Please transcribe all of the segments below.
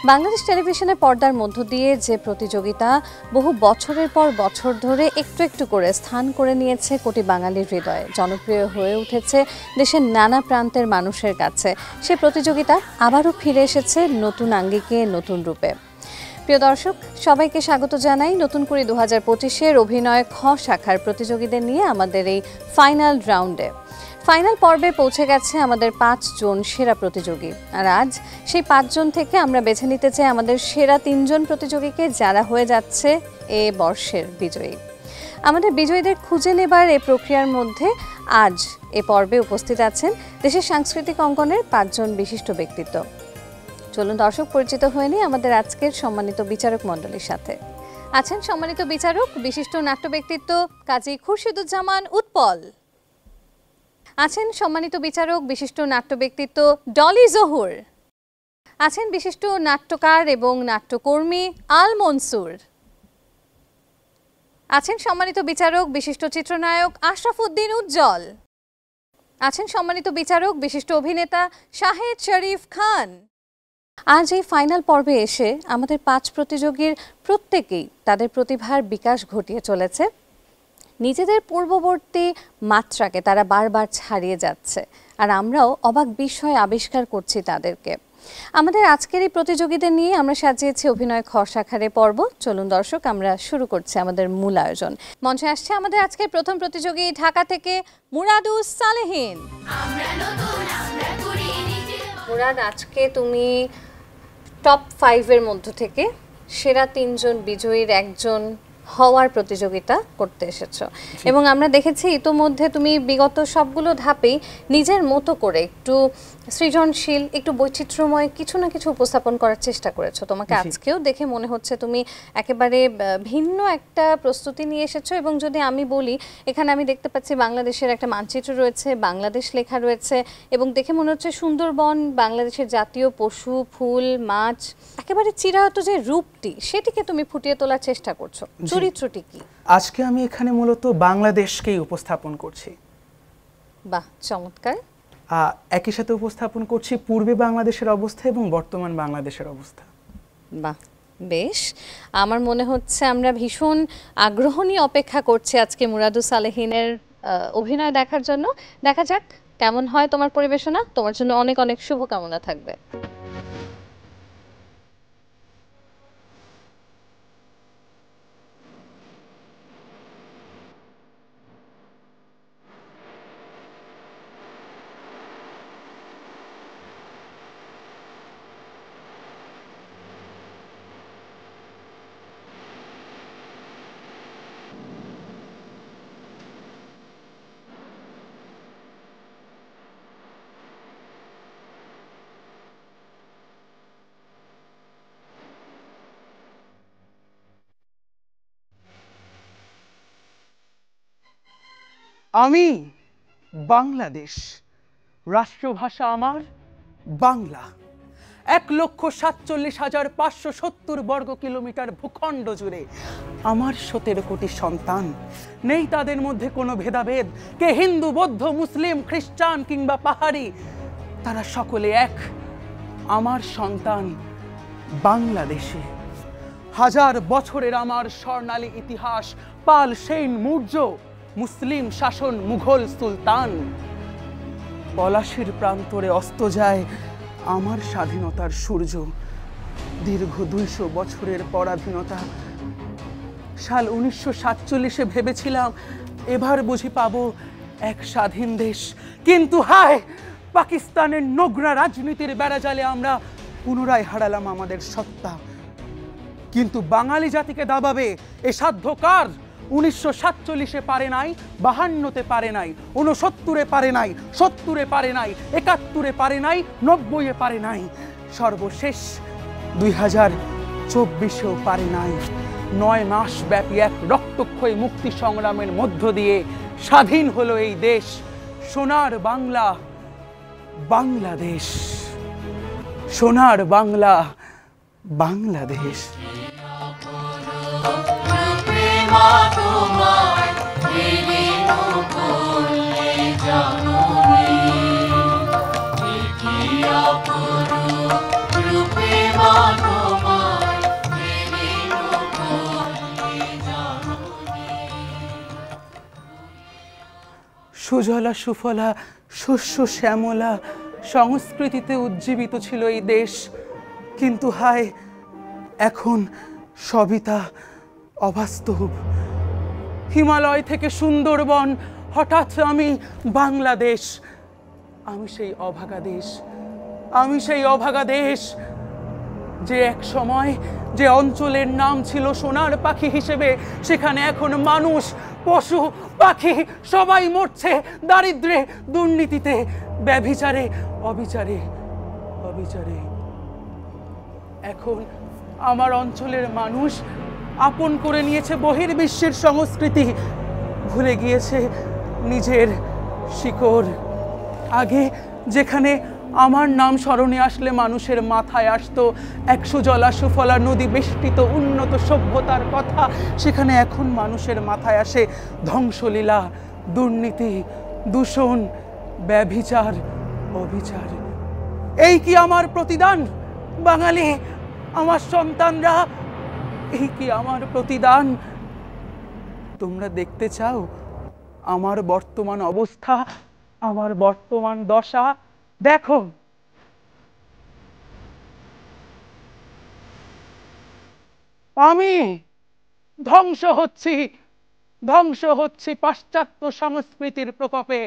বাংলাদেশ টেলিভিশনের পর্দার মধ্য দিয়ে যে প্রতিযোগিতা বহু বছরের পর বছর ধরে একটু একটু করে স্থান করে নিয়েছে কোটি বাঙালির হৃদয়ে, জনপ্রিয় হয়ে উঠেছে দেশের নানা প্রান্তের মানুষের কাছে, সে প্রতিযোগিতা আবারও ফিরে এসেছে নতুন আঙ্গিকে, নতুন রূপে। প্রিয় দর্শক, সবাইকে স্বাগত জানাই নতুন করে 2025-এর অভিনয় খ শাখার প্রতিযোগীদের নিয়ে আমাদের এই ফাইনাল রাউন্ডে। ফাইনাল পর্বে পৌঁছে গেছে আমাদের 5 জন সেরা প্রতিযোগী, আর আজ সেই 5 জন থেকে আমরা বেছে নিতে চাই আমাদের সেরা 3 জন প্রতিযোগীকে, যারা হয়ে যাচ্ছে এ বর্ষের বিজয়ী। আমাদের বিজয়ীদের খুঁজে নেবার এই প্রক্রিয়ার মধ্যে আজ এ পর্বে উপস্থিত আছেন দেশের সাংস্কৃতিক অঙ্গনের 5 জন বিশিষ্ট ব্যক্তিত্ব। চলুন দর্শক, পরিচিত হয়ে নিই আমাদের আজকের সম্মানিত বিচারক মণ্ডলীর সাথে। আছেন সম্মানিত বিচারক বিশিষ্ট নাট্য ব্যক্তিত্ব কাজী খুরশিদুজ্জামান উৎপল। আছেন সম্মানিত বিচারক বিশিষ্ট নাট্য ব্যক্তিত্ব ডলি জহুর। আছেন বিশিষ্ট নাট্যকার এবং নাট্যকর্মী আল মনসুর। আছেন সম্মানিত বিচারক বিশিষ্ট চিত্রনায়ক আশরাফ উদ্দিন উজ্জ্বল। আছেন সম্মানিত বিচারক বিশিষ্ট অভিনেতা শাহেদ শরীফ খান। আজ এই ফাইনাল পর্বে এসে আমাদের 5 প্রতিযোগীর প্রত্যেকেই তাদের প্রতিভার বিকাশ ঘটিয়ে চলেছে। নিজেদের পূর্ববর্তী মাত্রাকে তারা বারবার ছাড়িয়ে যাচ্ছে, আর আমরাও অবাক বিস্ময় আবিষ্কার করছি তাদেরকে। আমাদের আজকের এই প্রতিযোগীদের নিয়ে আমরা সাজিয়েছি অভিনয় খ শাখার পর্ব। চলুন দর্শক, আমরা শুরু করছি আমাদের মূল আয়োজন। মঞ্চে আসছে আমাদের আজকের প্রথম প্রতিযোগী ঢাকা থেকে মুরাদুস সালেহীন। মুরাদ, আজকে তুমি টপ 5-এর মধ্য থেকে সেরা 3 জন বিজয়ীর একজন হওয়ার প্রতিযোগিতা করতে এসেছো, এবং আমরা দেখেছি ইতোমধ্যে তুমি বিগত সবগুলো ধাপেই নিজের মতো করে একটু সৃজনশীল, একটু বৈচিত্র্যময় কিছু না কিছু উপস্থাপন করার চেষ্টা করেছো। তোমাকে আজকেও দেখে মনে হচ্ছে তুমি একেবারে ভিন্ন একটা প্রস্তুতি নিয়ে এসেছো। এবং যদি আমি বলি, এখানে আমি দেখতে পাচ্ছি বাংলাদেশের একটা মানচিত্র রয়েছে, বাংলাদেশ লেখা রয়েছে, এবং দেখে মনে হচ্ছে সুন্দরবন বাংলাদেশের জাতীয় পশু, ফুল, মাছ, একেবারে চিরায়ত যে রূপটি সেটিকে তুমি ফুটিয়ে তোলার চেষ্টা করছো। চরিত্রটি কি? আজকে আমি এখানে মূলত বাংলাদেশকেই উপস্থাপন করছি। বাহ, চমৎকার। একই সাথে উপস্থাপন করছি পূর্বে বাংলাদেশের অবস্থা এবং বর্তমান বাংলাদেশের অবস্থা। বাহ, বেশ। আমার মনে হচ্ছে আমরা ভীষণ আগ্রহ নিয়ে অপেক্ষা করছি আজকে মুরাদুস সালেহীনের অভিনয় দেখার জন্য। দেখা যাক কেমন হয় তোমার পরিবেশনা। তোমার জন্য অনেক অনেক শুভকামনা থাকবে। আমি বাংলাদেশ, রাষ্ট্রভাষা আমার বাংলা। 1,47,570 বর্গ কিলোমিটার ভূখণ্ড জুড়ে আমার 17 কোটি সন্তান। নেই তাদের মধ্যে কোনো ভেদাভেদ, কে হিন্দু, বৌদ্ধ, মুসলিম, খ্রিস্টান কিংবা পাহাড়ি, তারা সকলে এক। আমার সন্তান বাংলাদেশে। 1000 বছরের আমার স্বর্ণালী ইতিহাস, পাল, সেন, মৌর্য, মুসলিম শাসন, মুঘল সুলতান। পলাশির প্রান্তরে অস্ত যায় আমার স্বাধীনতার সূর্য। দীর্ঘ 200 বছরের পরাধীনতা। সাল 1947-এ ভেবেছিলাম এবার বুঝি পাবো এক স্বাধীন দেশ, কিন্তু হায়, পাকিস্তানের নোংরা রাজনীতির বেড়াজালে আমরা পুনরায় হারালাম আমাদের সত্তা। কিন্তু বাঙালি জাতিকে দাবাবে এ সাধ্য কার? 1947-এ পারে নাই, 52-তে পারে নাই, 69-এ পারে নাই, 70-এ পারে নাই, 71-এ পারে নাই, 90-এ পারে নাই, সর্বশেষ 2024-এও পারে নাই। 9 মাস ব্যাপী এক রক্তক্ষয়ী মুক্তি সংগ্রামের মধ্য দিয়ে স্বাধীন হলো এই দেশ, সোনার বাংলা, বাংলাদেশ। সোনার বাংলা, বাংলাদেশ। তোমায় রূপে সুজলা সুফলা শস্য শ্যামলা সংস্কৃতিতে উজ্জীবিত ছিল এই দেশ, কিন্তু হায় এখন সবই তা অবাস্তব। হিমালয় থেকে সুন্দরবন, হঠাৎ আমি বাংলাদেশ। আমি সেই অভাগা দেশ, আমি সেই অভাগা দেশ যে এক সময় যে অঞ্চলের নাম ছিল সোনার পাখি হিসেবে, সেখানে এখন মানুষ, পশু, পাখি সবাই মরছে দারিদ্র্যে, দুর্নীতিতে, ব্যভিচারে, অবিচারে, অবিচারে। এখন আমার অঞ্চলের মানুষ আপন করে নিয়েছে বহির্বিশ্বের সংস্কৃতি, ভুলে গিয়েছে নিজের শিকড়। আগে যেখানে আমার নাম স্মরণে আসলে মানুষের মাথায় আসতো এক সুজলা সুফলা নদী বেষ্টিত উন্নত সভ্যতার কথা, সেখানে এখন মানুষের মাথায় আসে ধ্বংসলীলা, দুর্নীতি, দূষণ, ব্যভিচার, অবিচার। এই কি আমার প্রতিদান বাঙালি, আমার সন্তানরা? এই কি আমার প্রতিদান? তোমরা দেখতে চাও আমার বর্তমান অবস্থা, আমার বর্তমান দশা? দেখো, আমি ধ্বংস হচ্ছি, ধ্বংস হচ্ছি পাশ্চাত্য সংস্কৃতির প্রকোপে,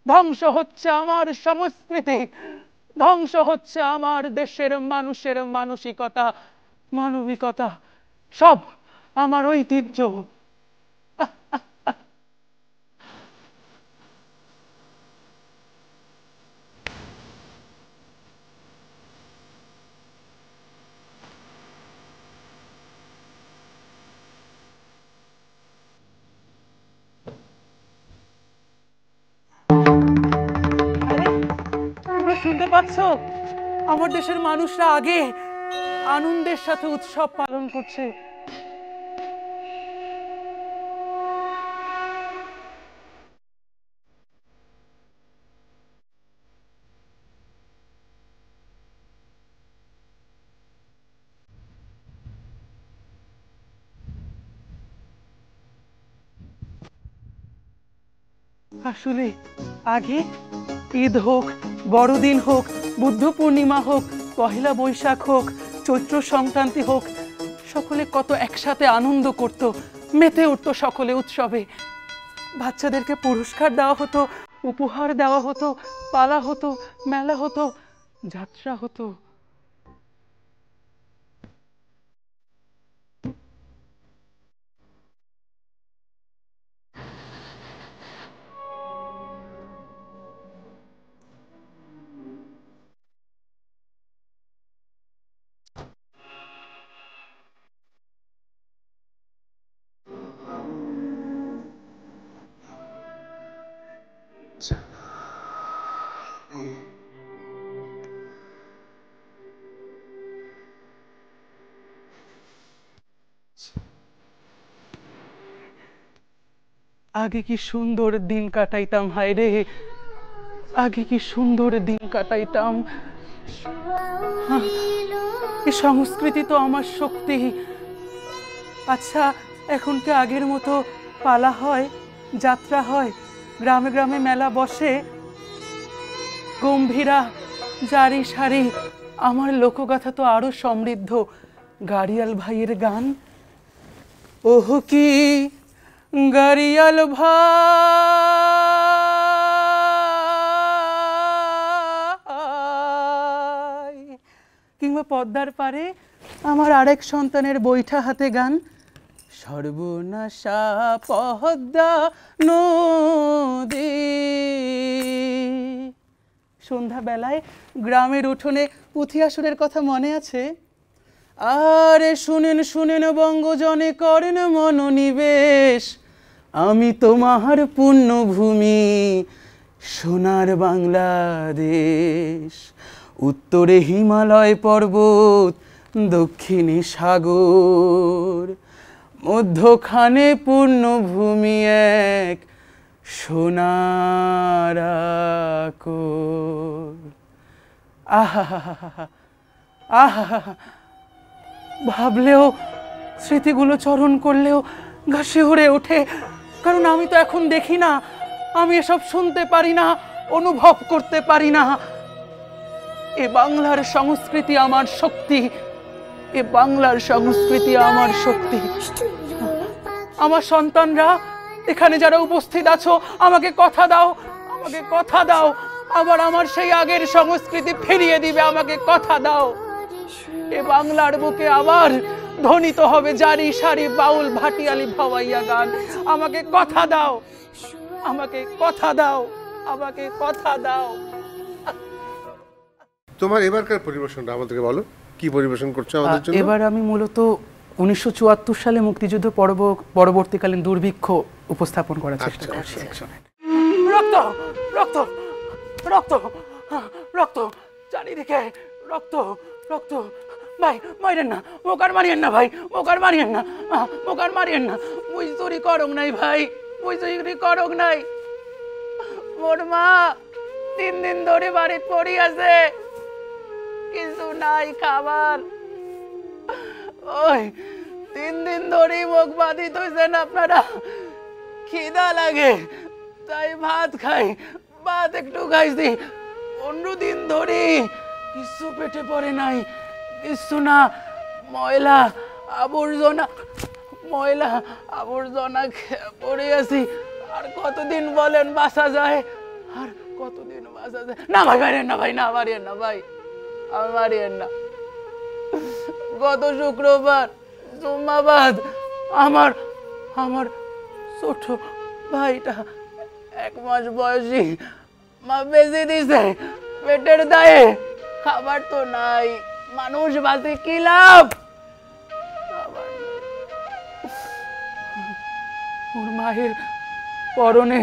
ধ্বংস হচ্ছে আমার সংস্কৃতি, ধ্বংস হচ্ছে আমার দেশের মানুষের মানসিকতা, মানবিকতা, সব আমার ঐতিহ্য। তোমরা শুনতে পাচ্ছ? আমার দেশের মানুষরা আগে আনন্দের সাথে উৎসব পালন করছে। আসলে আগে ঈদ হোক, বড়দিন হোক, বুদ্ধ পূর্ণিমা হোক, পহেলা বৈশাখ হোক, চৈত্র সংক্রান্তি হোক, সকলে কত একসাথে আনন্দ করত, মেতে উঠত সকলে উৎসবে। বাচ্চাদেরকে পুরস্কার দেওয়া হতো, উপহার দেওয়া হতো, পালা হতো, মেলা হতো, যাত্রা হতো। আগে কি সুন্দর দিন কাটাইতাম, হায় রে, আগে কি সুন্দর দিন কাটাইতাম। এই সংস্কৃতি তো আমার শক্তি। আচ্ছা, এখন কি আগের মতো পালা হয়, যাত্রা হয়, গ্রামে গ্রামে মেলা বসে, গম্ভীরা, জারি সারি? আমার লোকগাথা তো আরো সমৃদ্ধ। গাড়িয়াল ভাইয়ের গান, ওহ কি গাড়িয়াল ভাই, কিংবা পদ্মার পারে আমার আরেক সন্তানের বৈঠা হাতে গান, সর্বনাশা পদ্মা নদী। সন্ধ্যাবেলায় গ্রামের উঠোনে পুঁথিয়াসুরের কথা মনে আছে? আরে শুনেন শুনেন বঙ্গজনে করেন মনোনিবেশ, আমি তোমার পুণ্যভূমি সোনার বাংলাদেশ। উত্তরে হিমালয় পর্বত, দক্ষিণে সাগর, মধ্যখানে পূর্ণভূমি এক সোনার আকর। আহা আহা, ভাবলেও, স্মৃতিগুলো চরণ করলেও গা শিউরে ওঠে। কারণ আমি তো এখন দেখি না, আমি এসব শুনতে পারি না, অনুভব করতে পারি না। এ বাংলার সংস্কৃতি আমার শক্তি, এ বাংলার সংস্কৃতি আমার শক্তি। আমার সন্তানরা এখানে যারা উপস্থিত আছো, আমাকে কথা দাও, আমাকে কথা দাও, আবার আমার সেই আগের সংস্কৃতি ফিরিয়ে দিবে। আমাকে কথা দাও, এ বাংলার বুকে আবার ধ্বনিত হবে জারি সারি বাউল ভাটিয়ালি ভাওয়াইয়া গান। আমাকে কথা দাও, আমাকে কথা দাও, আমাকে কথা দাও। তোমার এবারকার পরিবেশনটা আমাদেরকে বলো, কি পরিবেশন করছো আমাদের জন্য? এবার আমি মূলত 1974 সালে মুক্তিযুদ্ধ পরবর্তীকালীন দুর্ভিক্ষ উপস্থাপন করার চেষ্টা করছি। রক্ত রক্ত রক্ত রক্ত চারিদিকে রক্ত রক্ত। ভাই মারিয়েন না, মোকার মারিয়েন না ভাই, মোকার মারিয়েন না, মোকার মারিয়েন না। মুই চুরি করং নাই ভাই, মুই চুরি করং নাই। মোর মা 3 দিন ধরে বাড়িতে পড়ি আছে, কিছু নাই খাবার। ওই 3 দিন ধরে মুখ বাধিত হয়েছেন আপনারা, খিদা লাগে তাই ভাত খাই, ভাত একটু খাইছি। 15 দিন ধরে কিছু পেটে পড়ে নাই, কিছু না। ময়লা আবর্জনা, ময়লা আবর্জনা পড়ে আছি। আর কতদিন বলেন বাঁচা যায়, আর কতদিন বাঁচা যায়? না ভাই, মারিয়েন না ভাই, না মারিয়েন না ভাই, আমি মারিয়েন না। গত শুক্রবার জুম্মাবাদ আমার আমার ছোট ভাইটা 1 মাস বয়সী মা বেঁচে দিছে পেটের দায়ে। খাবার তো নাই, মানুষ বাঁচে কি লাভ? ওর মায়ের পরনে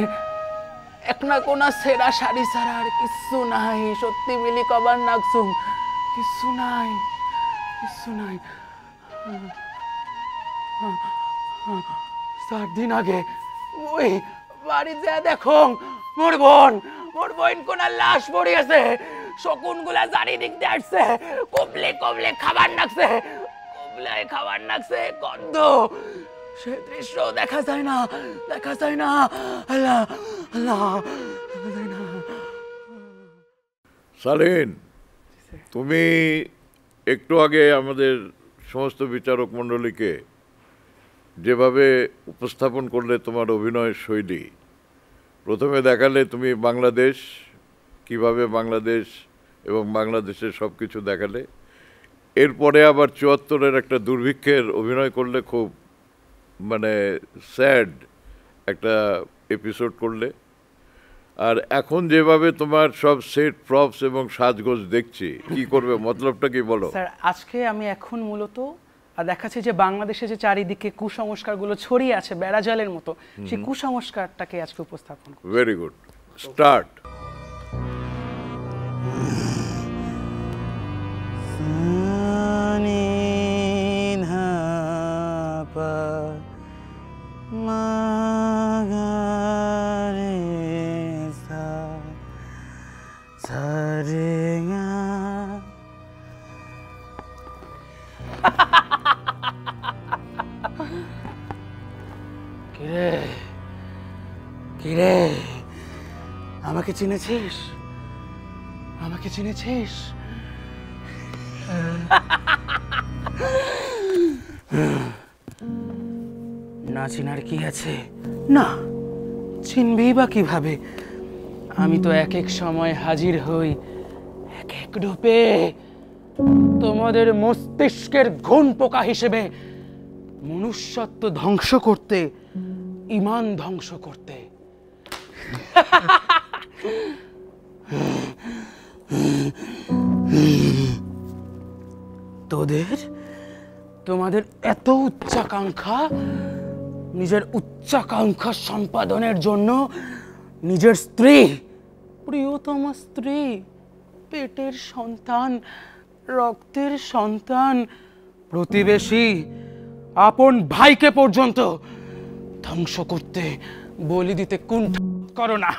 একনা কোনা সেরা শাড়ি ছাড়া আর কিচ্ছু নাই। সত্যি মিলি কবার নাকছুম, কিচ্ছু নাই, কিচ্ছু নাই। 4 দিন আগে ওই বাড়ি যা দেখো মোর বোন কোনার লাশ পড়ে আছে। শকুন গুলা চারিদিক দিয়ে আসছে, কবলে কবলে খাবার নাকছে, কবলে খাবার নাকছে। গন্ধ, সে দৃশ্য দেখা যায় না, দেখা যায় না। আল্লাহ আল্লাহ, দেখা যায় না। সালেন, তুমি একটু আগে আমাদের সমস্ত বিচারক মণ্ডলীকে যেভাবে উপস্থাপন করলে তোমার অভিনয়ের শৈলী, প্রথমে দেখালে তুমি বাংলাদেশ, কিভাবে বাংলাদেশ এবং বাংলাদেশের সব কিছু দেখালে, এরপরে আবার 74-এর একটা দুর্ভিক্ষের অভিনয় করলে, খুব মানে স্যাড একটা এপিসোড করলে। আর এখন যেভাবে তোমার সব সেট প্রপস এবং সাজগোজ দেখছি, কি করবে, মতলবটা কি বলো? স্যার, আজকে আমি এখন মূলত দেখাচ্ছি যে বাংলাদেশে যে চারিদিকে কুসংস্কারগুলো ছড়িয়ে আছে বেড়াজালের মতো, সেই কুসংস্কারটাকে আজকে উপস্থাপন করব। Very good, start. কিরে কিরে, আমাকে চিনেছিস? আমাকে চিনেছিস? না চিনার কি আছে? না চিনবি বা কিভাবে? আমি তো এক এক সময় হাজির হই এক এক রূপে, তোমাদের মস্তিষ্কের ঘুণ পোকা হিসেবে, মনুষ্যত্ব ধ্বংস করতে, ঈমান ধ্বংস করতে। তোমাদের এত উচ্চাকাঙ্ক্ষা, নিজের উচ্চাকাঙ্ক্ষা সম্পাদনের জন্য নিজের স্ত্রী, প্রিয়তম স্ত্রী, পেটের সন্তান, রক্তের সন্তান, প্রতিবেশী, আপন ভাইকে পর্যন্ত ধ্বংস করতে, বলি দিতে কুণ্ঠা করো না।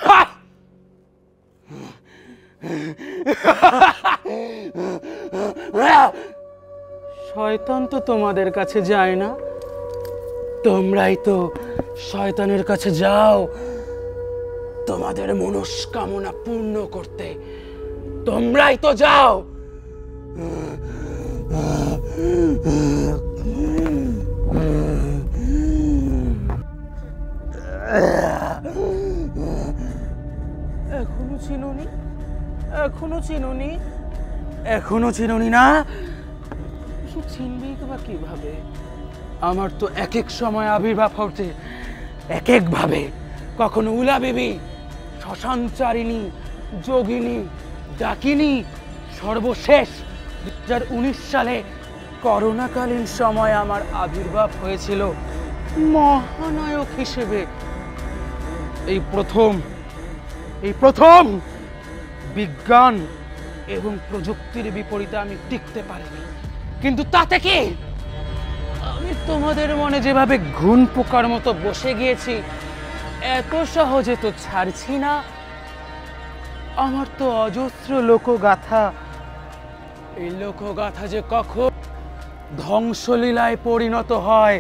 শয়তান তো তোমাদের কাছে যায় না, তোমরাই তো শয়তানের কাছে যাও। তোমাদের মনস্কামনা পূর্ণ করতে তোমরাই তো যাও। এখনো চিনোনি? এখনো চিনোনি? এখনো চিনোনি না? সে চিনবেই তো বা কিভাবে? আমার তো এক এক সময় আবির্ভাব হচ্ছে এক এক ভাবে। কখনো উলা বিবি, শ্মশানচারিণী, যোগিনী, ডাকিনী, সর্বশেষ 2019 সালে করোনাকালীন সময় আমার আবির্ভাব হয়েছিল মহানায়ক হিসেবে। এই প্রথম বিজ্ঞান এবং প্রযুক্তির বিপরীতে আমি টিকতে পারিনি, কিন্তু তাতে কি আমি তোমাদের মনে যেভাবে ঘুণ পোকার মতো বসে গিয়েছি এত সহজে তো ছাড়ছি না। আমার তো অজস্র লোকগাথা, এই লোকগাথা যে কখন ধ্বংসলীলায় পরিণত হয়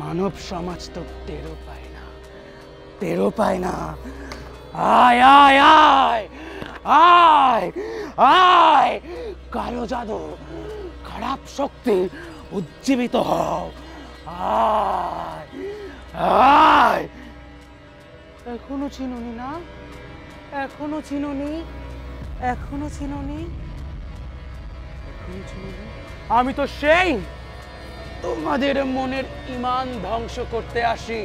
মানব সমাজ তো টেরও পায় না। আয় আয় আয় আয় আয়, কালো জাদু, খারাপ শক্তি উজ্জীবিত হও। আয় আয়। এখনো চিনোনি না? এখনো চিনোনি? এখনো চিনোনি? আমি তো সেই তোমাদের মনের ঈমান ধ্বংস করতে আসি,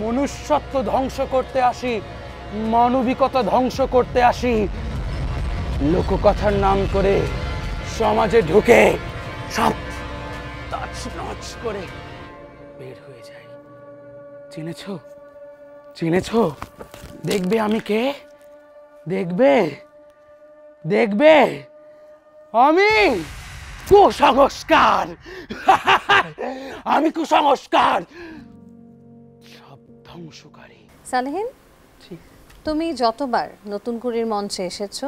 মনুষ্যত্ব ধ্বংস করতে আসি, মানবিকতা ধ্বংস করতে আসি। লোককথার নাম করে সমাজে ঢুকে সব তছনছ করে বের হয়ে যায়। চিনেছো? চিনেছো? দেখবে আমি কে? দেখবে? দেখবে? আমি কুসংস্কার। আমি কুসংস্কার, সব ধ্বংসকারী। সালেহিন, তুমি যতবার নতুন কুড়ির মঞ্চে এসেছো,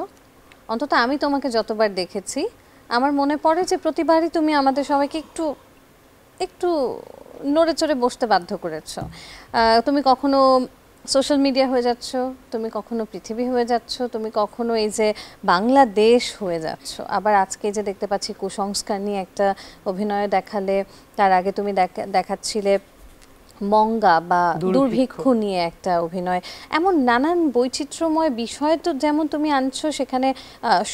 অন্তত আমি তোমাকে যতবার দেখেছি, আমার মনে পড়ে যে প্রতিবারই তুমি আমাদের সবাইকে একটু একটু নড়ে চড়ে বসতে বাধ্য করেছো। তুমি কখনো সোশ্যাল মিডিয়া হয়ে যাচ্ছ, তুমি কখনো পৃথিবী হয়ে যাচ্ছ, তুমি কখনো এই যে বাংলাদেশ হয়ে যাচ্ছ। আবার আজকে যে দেখতে পাচ্ছি কুসংস্কার নিয়ে একটা অভিনয় দেখালে, তার আগে তুমি দেখাচ্ছিলে মঙ্গা বা দুর্ভিক্ষ নিয়ে একটা অভিনয়। এমন নানান বৈচিত্র্যময় বিষয় তো যেমন তুমি আনছো, সেখানে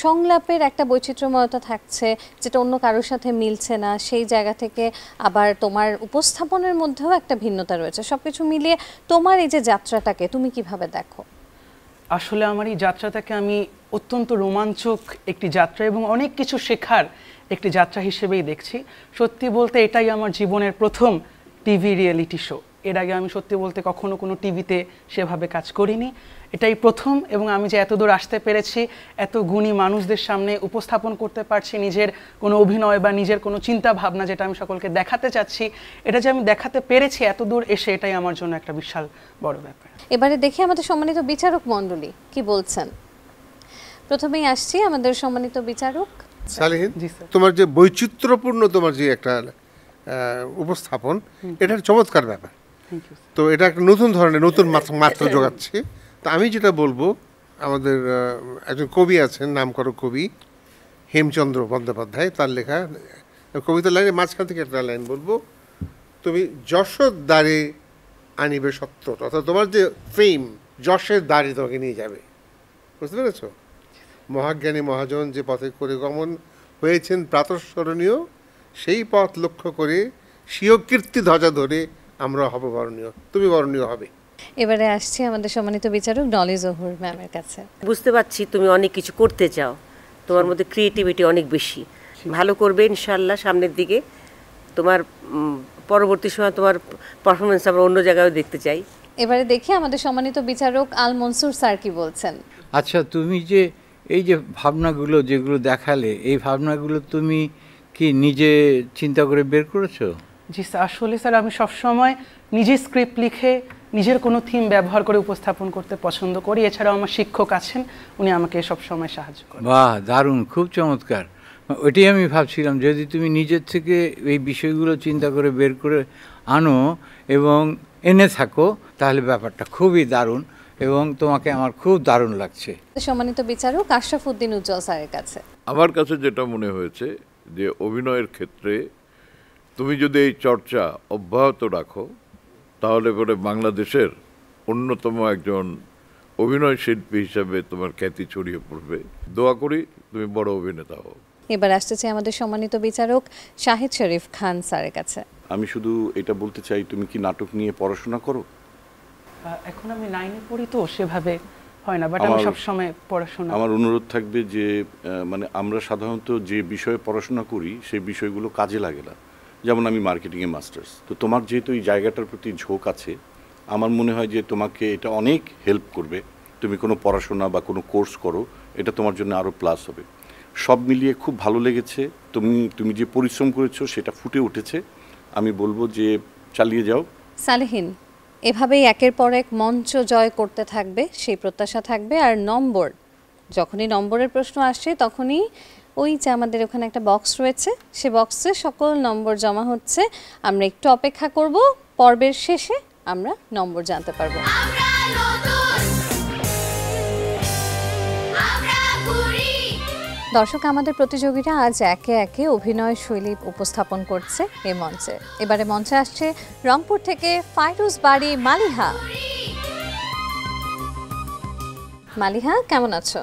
সংলাপের একটা বৈচিত্র্যময়তা থাকছে যেটা অন্য কারোর সাথে মিলছে না। সেই জায়গা থেকে আবার তোমার উপস্থাপনের মধ্যেও একটা ভিন্নতা রয়েছে। সবকিছু মিলিয়ে তোমার এই যে যাত্রাটাকে তুমি কিভাবে দেখো? আসলে আমার এই যাত্রাটাকে আমি অত্যন্ত রোমাঞ্চক একটি যাত্রা এবং অনেক কিছু শেখার একটি যাত্রা হিসেবেই দেখছি। সত্যি বলতে এটাই আমার জীবনের প্রথম টিভি রিয়েলিটি শো। এর আগে আমি সত্যি বলতে কখনো কোনো টিভিতে সেভাবে কাজ করিনি, এটাই প্রথম। এবং আমি যে এত দূর আসতে পেরেছি, এত গুণী মানুষদের সামনে উপস্থাপন করতে পারছি নিজের কোনো অভিনয় বা নিজের কোনো চিন্তা ভাবনা, যেটা আমি সকলকে দেখাতে চাচ্ছি, এটা যে আমি দেখাতে পেরেছি এত দূর এসে, এটাই আমার জন্য একটা বিশাল বড় ব্যাপার। এবারে দেখি আমাদের সম্মানিত বিচারক মণ্ডলী কি বলছেন। প্রথমেই আসছি আমাদের সম্মানিত বিচারক সালেহিন, জি স্যার। তোমার যে বৈচিত্র্যপূর্ণ তোমার যে একটা উপস্থাপন, এটা চমৎকার ব্যাপার। তো এটা একটা নতুন ধরনের নতুন মাত্রা যোগাচ্ছে। তো আমি যেটা বলবো, আমাদের একজন কবি আছেন, নামকরক কবি হেমচন্দ্র বন্দ্যোপাধ্যায়, তার লেখা কবিতার লাইনের মাঝখান থেকে একটা লাইন বলবো, তুমি যশোর দ্বারে আনিবে সত্য, অর্থাৎ তোমার যে ফেম যশের দ্বারে তোমাকে নিয়ে যাবে। বুঝতে পেরেছ? মহাজ্ঞানী মহাজন যে পথে করে গমন হয়েছেন প্রাতঃস্মরণীয়, সেই পথ লক্ষ্য করে স্বীয় কীর্তি ধ্বজা ধরে আমরা হব বরণীয়, তুমি বরণীয় হবে। এবারে আসছি আমাদের সম্মানিত বিচারক ডলি জহুর ম্যামের কাছে। বুঝতে পারছি তুমি অনেক কিছু করতে চাও, তোমার মধ্যে ক্রিয়েটিভিটি অনেক বেশি, ভালো করবে ইনশাল্লাহ সামনের দিকে। তোমার পরবর্তী সময় তোমার পারফরমেন্স আমরা অন্য জায়গায় দেখতে চাই। এবারে দেখি আমাদের সম্মানিত বিচারক আল মনসুর স্যার কি বলছেন। আচ্ছা, তুমি যে এই যে ভাবনাগুলো যেগুলো দেখালে, এই ভাবনাগুলো তুমি কি নিজে চিন্তা করে বের করেছো? জি স্যার, আসলে স্যার আমি সবসময় নিজে স্ক্রিপ্ট লিখে নিজের কোনো থিম ব্যবহার করে উপস্থাপন করতে পছন্দ করি। এছাড়াও আমার শিক্ষক আছেন, উনি আমাকে সবসময় সাহায্য করেন। বাহ, দারুণ, খুব চমৎকার। ওইটাই আমি ভাবছিলাম, যদি তুমি নিজের থেকে এই বিষয়গুলো চিন্তা করে বের করে আনো এবং এনে থাকো, তাহলে ব্যাপারটা খুবই দারুণ এবং তোমাকে আমার খুব দারুণ লাগছে। সম্মানিত বিচারক আশরাফ উদ্দিন উজ্জ্বল স্যারের কাছে। আমার কাছে যেটা মনে হয়েছে যে অভিনয়ের ক্ষেত্রে তুমি যদি এই চর্চা অব্যাহত রাখো তাহলে পরে বাংলাদেশের অন্যতম একজন অভিনয় শিল্পী হিসাবে তোমার খ্যাতি ছড়িয়ে পড়বে। দোয়া করি তুমি বড় অভিনেতা হও। এবার আসতেছে আমাদের সম্মানিত বিচারক শাহিদ শরীফ খান স্যারের কাছে। আমি শুধু এটা বলতে চাই, তুমি কি নাটক নিয়ে পড়াশোনা করো? এখন আমি 9-এ পড়ি তো সেভাবে হয় না, বাট আমি সব সময় পড়াশোনা। আমার অনুরোধ থাকবে যে মানে আমরা সাধারণত যে বিষয়ে পড়াশোনা করি সেই বিষয়গুলো কাজে লাগে না। যেমন আমি মার্কেটিংয়ে মাস্টার্স, তো তোমার যেহেতু এই জায়গাটার প্রতি ঝোঁক আছে, আমার মনে হয় যে তোমাকে এটা অনেক হেল্প করবে। তুমি কোনো পড়াশোনা বা কোনো কোর্স করো, এটা তোমার জন্য আরও প্লাস হবে। সব মিলিয়ে খুব ভালো লেগেছে। তুমি যে পরিশ্রম করেছো সেটা ফুটে উঠেছে। আমি বলবো যে চালিয়ে যাও। সালেহিন, এভাবেই একের পর এক মঞ্চ জয় করতে থাকবে সেই প্রত্যাশা থাকবে। আর নম্বর, যখনই নম্বরের প্রশ্ন আসে তখনই ওই যে আমাদের ওখানে একটা বক্স রয়েছে, সে বক্সে সকল নম্বর জমা হচ্ছে। আমরা একটু অপেক্ষা করব, পর্বের শেষে আমরা নম্বর জানতে পারবো। দর্শক, আমাদের প্রতিযোগীরা আজ একে একে অভিনয় শৈলী উপস্থাপন করছে এই মঞ্চে। এবারে মঞ্চে আসছে রংপুর থেকে ফাইরুজ বাড়ি মালিহা। মালিহা, কেমন আছো?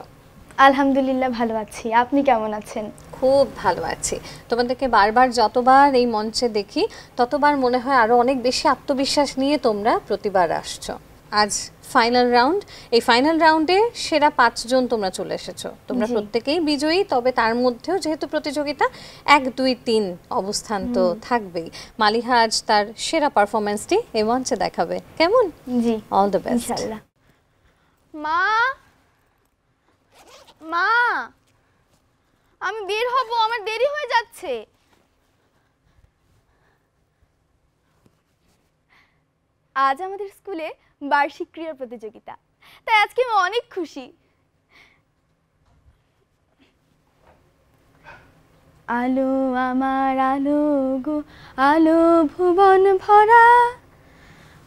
আলহামদুলিল্লাহ ভালো আছি, আপনি কেমন আছেন? খুব ভালো আছি। তোমাদেরকে বারবার যতবার এই মঞ্চে দেখি ততবার মনে হয় আরো অনেক বেশি আত্মবিশ্বাস নিয়ে তোমরা প্রতিবার আসছো। আজ ফাইনাল রাউন্ড, এই ফাইনাল রাউন্ডে সেরা 5 জন তোমরা চলে এসেছো। তোমরা প্রত্যেকেই বিজয়ী, তবে তার মধ্যেও যেহেতু প্রতিযোগিতা 1, 2, 3 অবস্থান তো থাকবেই। মালিহা আজ তার সেরা পারফরম্যান্সটি এই মঞ্চে দেখাবে, কেমন? জি, অল দ্য বেস্ট। ইনশাআল্লাহ। মা, মা, আমি বের হব, আমার দেরি হয়ে যাচ্ছে। আজ আমাদের স্কুলে বার্ষিক ক্রীড়া প্রতিযোগিতা, তাই আজকে আমি অনেক খুশি। আলো আমার আলো গো, আলো ভুবন ভরা,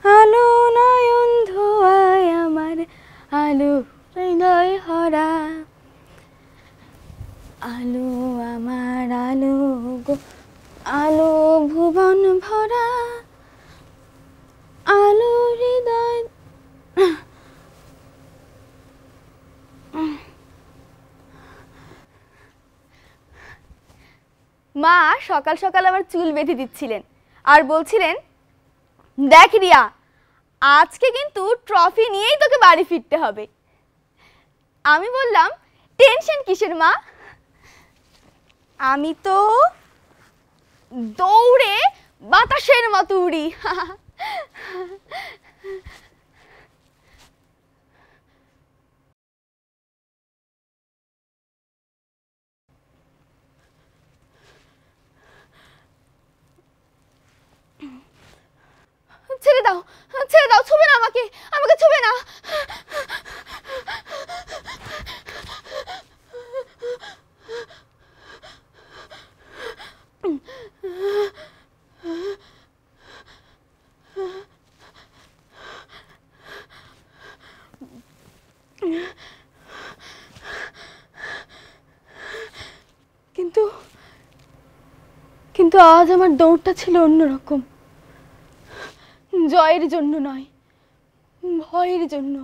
আলো নয়ন ধোয়ায় আমার, আলো হৃদয় হরা। আলো আমার আলো গো, আলো ভুবন ভরা, আলো হৃদয়। মা সকাল সকাল আমার চুল বেঁধে দিচ্ছিলেন আর বলছিলেন, দেখ রিয়া, আজকে কিন্তু ট্রফি নিয়েই তোকে বাড়ি ফিরতে হবে। আমি বললাম, টেনশন কিসের মা, আমি তো দৌড়ে বাতাসের মতো উড়ি। ছেড়ে দাও, ছেড়ে দাও, ছুবে না আমাকে, আমাকে ছুবে না। কিন্তু আজ আমার দৌড়টা ছিল অন্যরকম। জয়ের জন্য নয়, ভয়ের জন্য।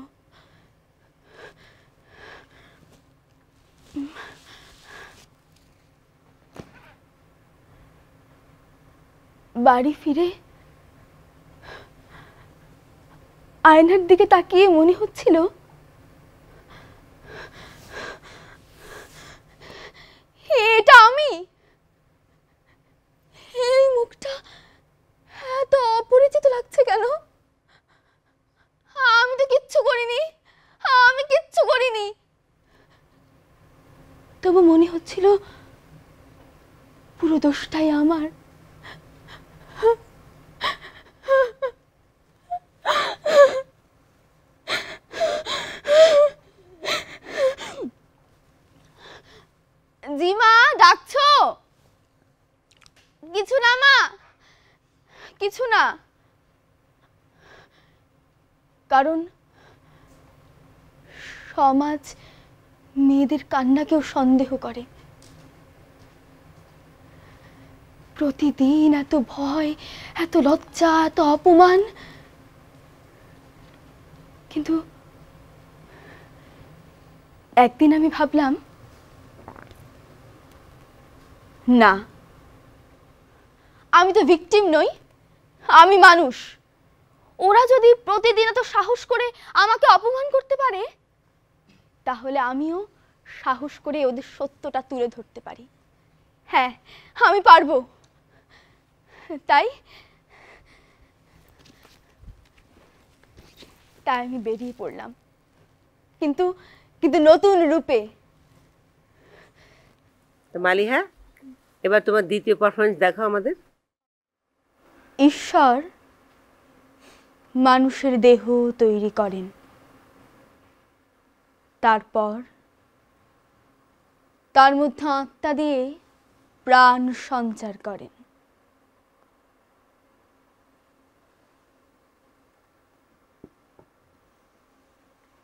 বাড়ি ফিরে আয়নার দিকে তাকিয়ে মনে হচ্ছিল এটা আমি। এই মুখটা এত অপরিচিত লাগছে কেন? আমি তো কিচ্ছু করিনি, আমি কিচ্ছু করিনি। তবু মনে হচ্ছিল পুরো দোষটাই আমার। জি মা, ডাকছো? কিছু না মা, কিছু না। সমাজ মেয়েদের কান্নাকেও সন্দেহ করে। প্রতিদিন এত ভয়, এত লজ্জা, এত অপমান, কিন্তু একদিন আমি ভাবলাম, না, আমি তো ভিকটিম নই, আমি মানুষ। ওরা যদি প্রতিদিন এত সাহস করে আমাকে অপমান করতে পারে, তাহলে আমিও সাহস করে ওদের সত্যটা তুলে ধরতে পারি। হ্যাঁ, আমি পারবো। তাই আমি বেরিয়ে পড়লাম, কিন্তু নতুন রূপে। মালিহা, এবার তোমার দ্বিতীয় পারফরমেন্স দেখো আমাদের। ঈশ্বর মানুষের দেহ তৈরি করেন, তারপর তার মধ্যে আত্মা দিয়ে প্রাণ সঞ্চার করেন।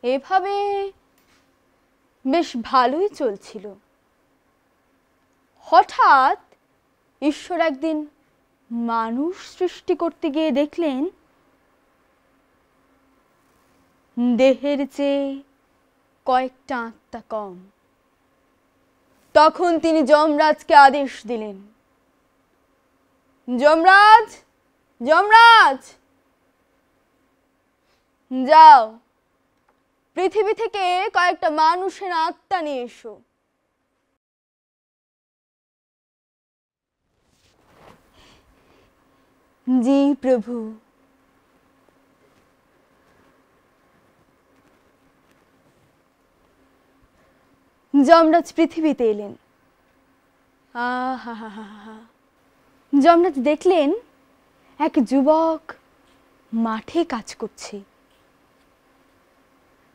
এভাবে বেশ ভালোই চলছিল। হঠাৎ ঈশ্বর একদিন মানুষ সৃষ্টি করতে গিয়ে দেখলেন দেহের চেয়ে কয়েকটা আত্মা কম। তখন তিনি যমরাজকে আদেশ দিলেন, যমরাজ, যমরাজ, যাও, পৃথিবী থেকে কয়েকটা মানুষের আত্মা নিয়ে এসো। জি প্রভু। যমরাজ পৃথিবীতে এলেন। যমরাজ দেখলেন এক যুবক মাঠে কাজ করছে।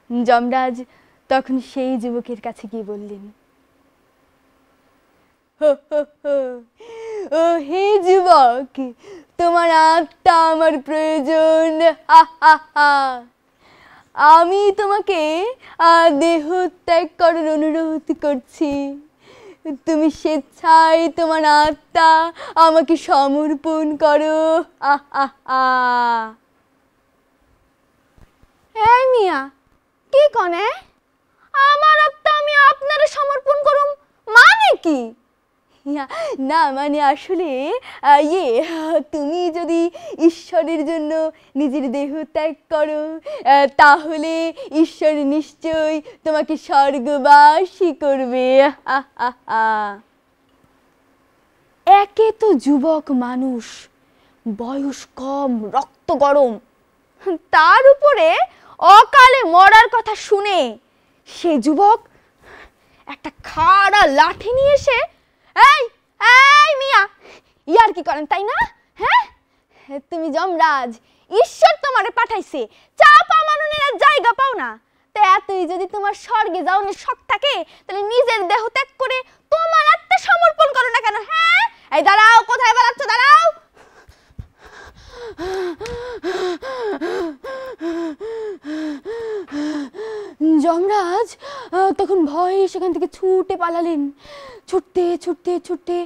যমরাজ তখন সেই যুবকের কাছে গিয়ে বললেন, ও হে যুবক, তোমার আত্মা আমার প্রয়োজন। আমি তোমাকে দেহ ত্যাগ করার অনুরোধ করছি। তুমি স্বেচ্ছায় তোমার আত্মা আমাকে সমর্পণ করো। এই মিয়া, কি কনে? আমার আত্মা আমি আপনারে সমর্পণ করুম মানে কি? না, মানে আসলে তুমি যদি ঈশ্বরের জন্য নিজের দেহ ত্যাগ করো, তাহলে ঈশ্বর নিশ্চয়ই তোমাকে স্বর্গবাসী করবে। একে তো যুবক মানুষ, বয়স কম, রক্ত গরম, তার উপরে অকালে মরার কথা শুনে সে যুবক একটা খাড়া লাঠি নিয়ে এসে, এই এই মিয়া, ইয়ার কি করেন তাই না? হ্যাঁ, তুমি যমরাজ, ঈশ্বর তোমারে পাঠাইছে, চাপা মানুষের আর জায়গা পাও না। তাই এতই যদি তোমার স্বর্গে যাওয়ার শখ থাকে, তাহলে নিজের দেহ ত্যাগ করে তোমার আত্মা সমর্পণ করো না কেন? হ্যাঁ, এই দাঁড়াও, কোথায় বেড়াচ্ছ, দাঁড়াও। যমরাজ তখন ভয়ে সেখান থেকে ছুটে পালালেন। ছুটতে ছুটতে ছুটতে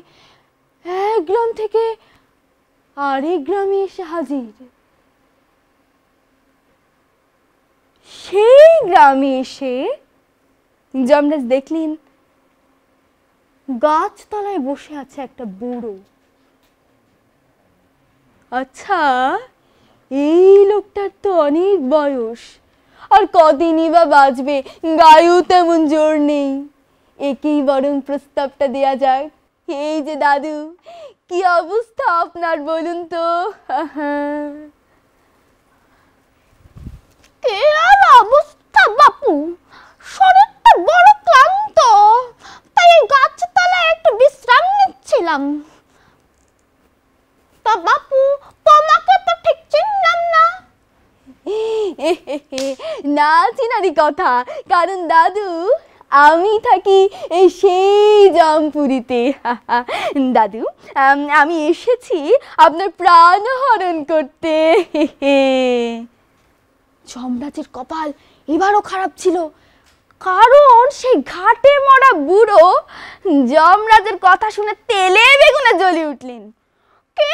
এক গ্রাম থেকে আরেক গ্রামে এসে হাজির। সেই গ্রামে এসে যমরাজ দেখলেন গাছতলায় বসে আছে একটা বুড়ো। আচ্ছা, এই লোকটার তো অনেক বয়স, আর কদিনই বা বাঁচবে, গায়েও তেমন জোর নেই। একেই বরং প্রস্তাবটা দেয়া যাক। এই যে দাদু, কি অবস্থা আপনার বলুন তো? কি আর অবস্থা বাপু, শরীরটা বড় ক্লান্ত, তাই এই গাছতলায় একটু বিশ্রাম নিচ্ছিলাম। তা বাপু, তোমাকে তো ঠিক চিনলাম না। না চিনারই কথা, কারণ দাদু আমি থাকি এই সেই জামপুরিতে। দাদু, আমি এসেছি আপনার প্রাণ হরণ করতে। যমরাজের কপাল এবারও খারাপ ছিল। কারণ সেই ঘাটে মরা বুড়ো যমরাজের কথা শুনে তেলে বেগুনে জ্বলে উঠলেন। কে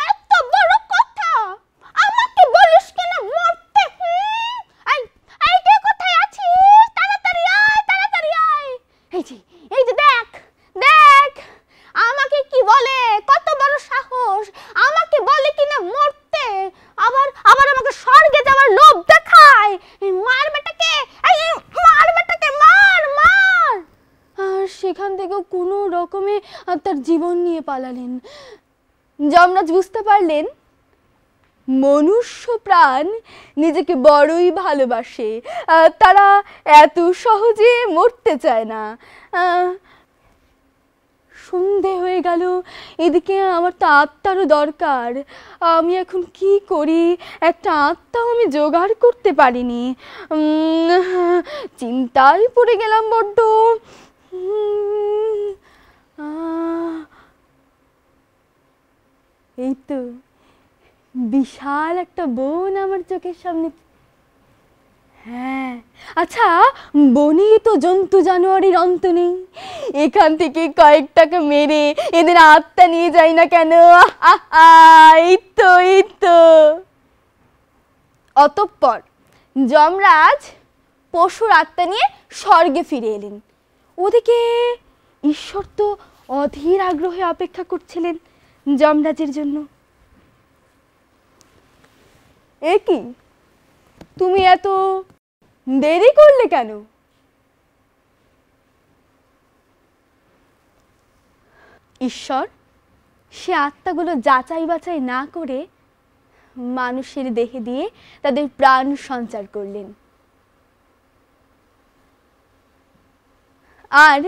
এত বড় কথা, আমাকে বলিস কেন মরতে? এই এই কে কোথায় আছিস? তাড়াতাড়ি আয়, তাড়াতাড়ি আয়। এই যে দেখ দেখ, আমাকে কি বলে, কত বড় সাহস, আমাকে বলে কিনা মরতে, আবার আবার আমাকে স্বর্গে যাওয়ার লোভ দেখায়। মার বেটাকে, মার বেটাকে, মার মার। আর সেখান থেকে কোনো রকমে তার জীবন নিয়ে পালালেন। যমরাজ বুঝতে পারলেন মনুষ্য প্রাণ নিজেকে বড়ই ভালোবাসে, তারা এত সহজে মরতে চায় না। সন্ধে হয়ে গেল, এদিকে আমার তো আত্মারও দরকার। আমি এখন কি করি? একটা আত্মাও আমি জোগাড় করতে পারিনি। চিন্তায় পড়ে গেলাম বড্ড। এই তো বিশাল একটা বন আমার চোখের সামনে। হ্যাঁ, আচ্ছা, বনে তো জন্তু জানোয়ারের অন্ত নেই, এখান থেকে কয়েকটাকে মেরে এদের আত্মা নিয়ে যাই না কেন? এই তো এই তো। অতঃপর যমরাজ পশুর আত্মা নিয়ে স্বর্গে ফিরে এলেন। ওদিকে ঈশ্বর তো অধীর আগ্রহে অপেক্ষা করছিলেন যমরাজের জন্য। এ কি, তুমি এত দেরি করলে কেন? ঈশ্বর সে আত্মাগুলো যাচাই বাছাই না করে মানুষের দেহে দিয়ে তাদের প্রাণ সঞ্চার করলেন। আর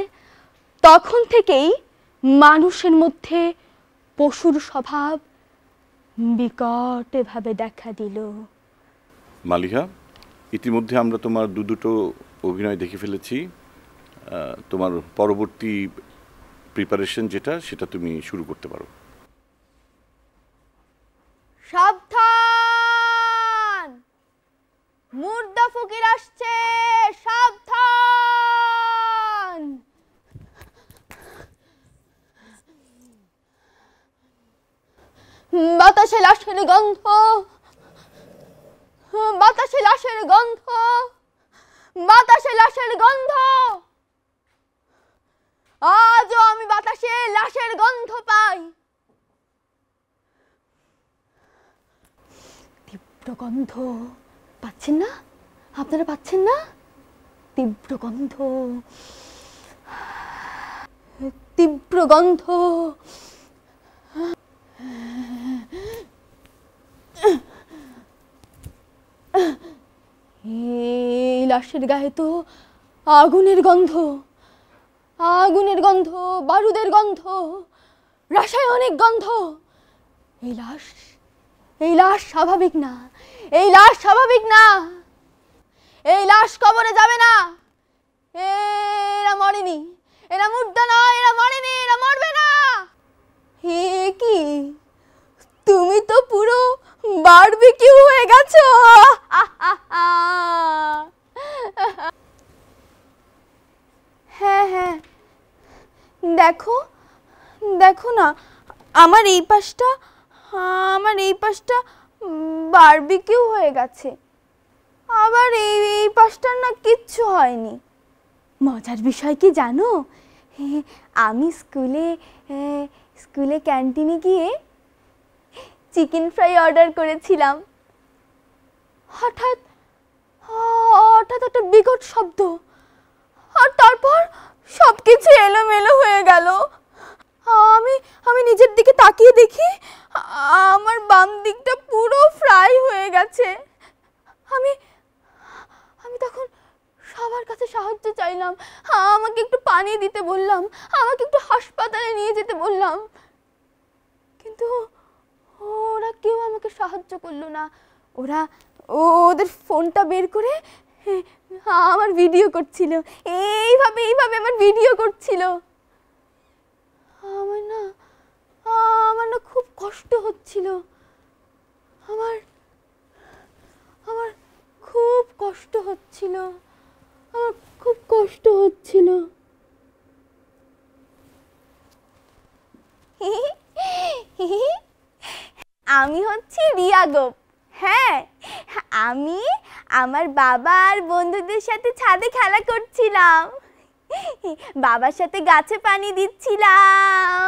তখন থেকেই মানুষের মধ্যে পশুর স্বভাব বিকটভাবে দেখা দিল। মালিহা, ইতিমধ্যে আমরা তোমার দুটো অভিনয় দেখে ফেলেছি। তোমার পরবর্তী প্রিপারেশন যেটা, সেটা তুমি শুরু করতে পারো। সাবধান, মুর্দা ফকির আসছে, সাবধান। বাতাসে লাশের গন্ধ, বাতাসে লাশের গন্ধ, বাতাসে লাশের গন্ধ। আজও আমি বাতাসে লাশের গন্ধ পাই। তীব্র গন্ধ পাচ্ছেন না? আপনারা পাচ্ছেন না? তীব্র গন্ধ, তীব্র গন্ধ। এই লাশের গায়ে তো আগুনের গন্ধ, আগুনের গন্ধ, বারুদের গন্ধ, রাসায়নিক গন্ধ। এই লাশ স্বাভাবিক না, এই লাশ স্বাভাবিক না, এই লাশ কবরে যাবে না। এরা মরেনি, এরা মুর্দা নয়, এরা মরেনি, এরা মরবে না। হে কি, তুমি তো পুরো বারবিকিউ হয়ে গেছো। হ্যাঁ হ্যাঁ, দেখো দেখো না, আমার এই পাশটা বারবিকিউ হয়ে গেছে, আবার এই পাশটার না কিচ্ছু হয়নি। মজার বিষয় কি জানো, আমি স্কুলে ক্যান্টিনে গিয়ে চিকেন ফ্রাই অর্ডার করেছিলাম। হঠাৎ একটা বিকট শব্দ, আর তারপর সবকিছু এলোমেলো হয়ে গেল। আমি নিজের দিকে তাকিয়ে দেখি আমার বাম দিকটা পুরো ফ্রাই হয়ে গেছে। আমি তখন সবার কাছে সাহায্য চাইলাম, আমাকে একটু পানি দিতে বললাম, আমাকে একটু হাসপাতালে নিয়ে যেতে বললাম, কিন্তু ওরা কেউ আমাকে সাহায্য করলো না। ওদের ফোনটা বের করে আমার ভিডিও করছিল, এইভাবে আমার ভিডিও করছিল। আমার না খুব কষ্ট হচ্ছিল, আমার খুব কষ্ট হচ্ছিল। কষ্ট হচ্ছিল। আমি হচ্ছি রিয়া গোপ। হ্যাঁ, আমি আমার বাবা আর বন্ধুদের সাথে ছাদে খেলা করছিলাম, বাবার সাথে গাছে পানি দিচ্ছিলাম,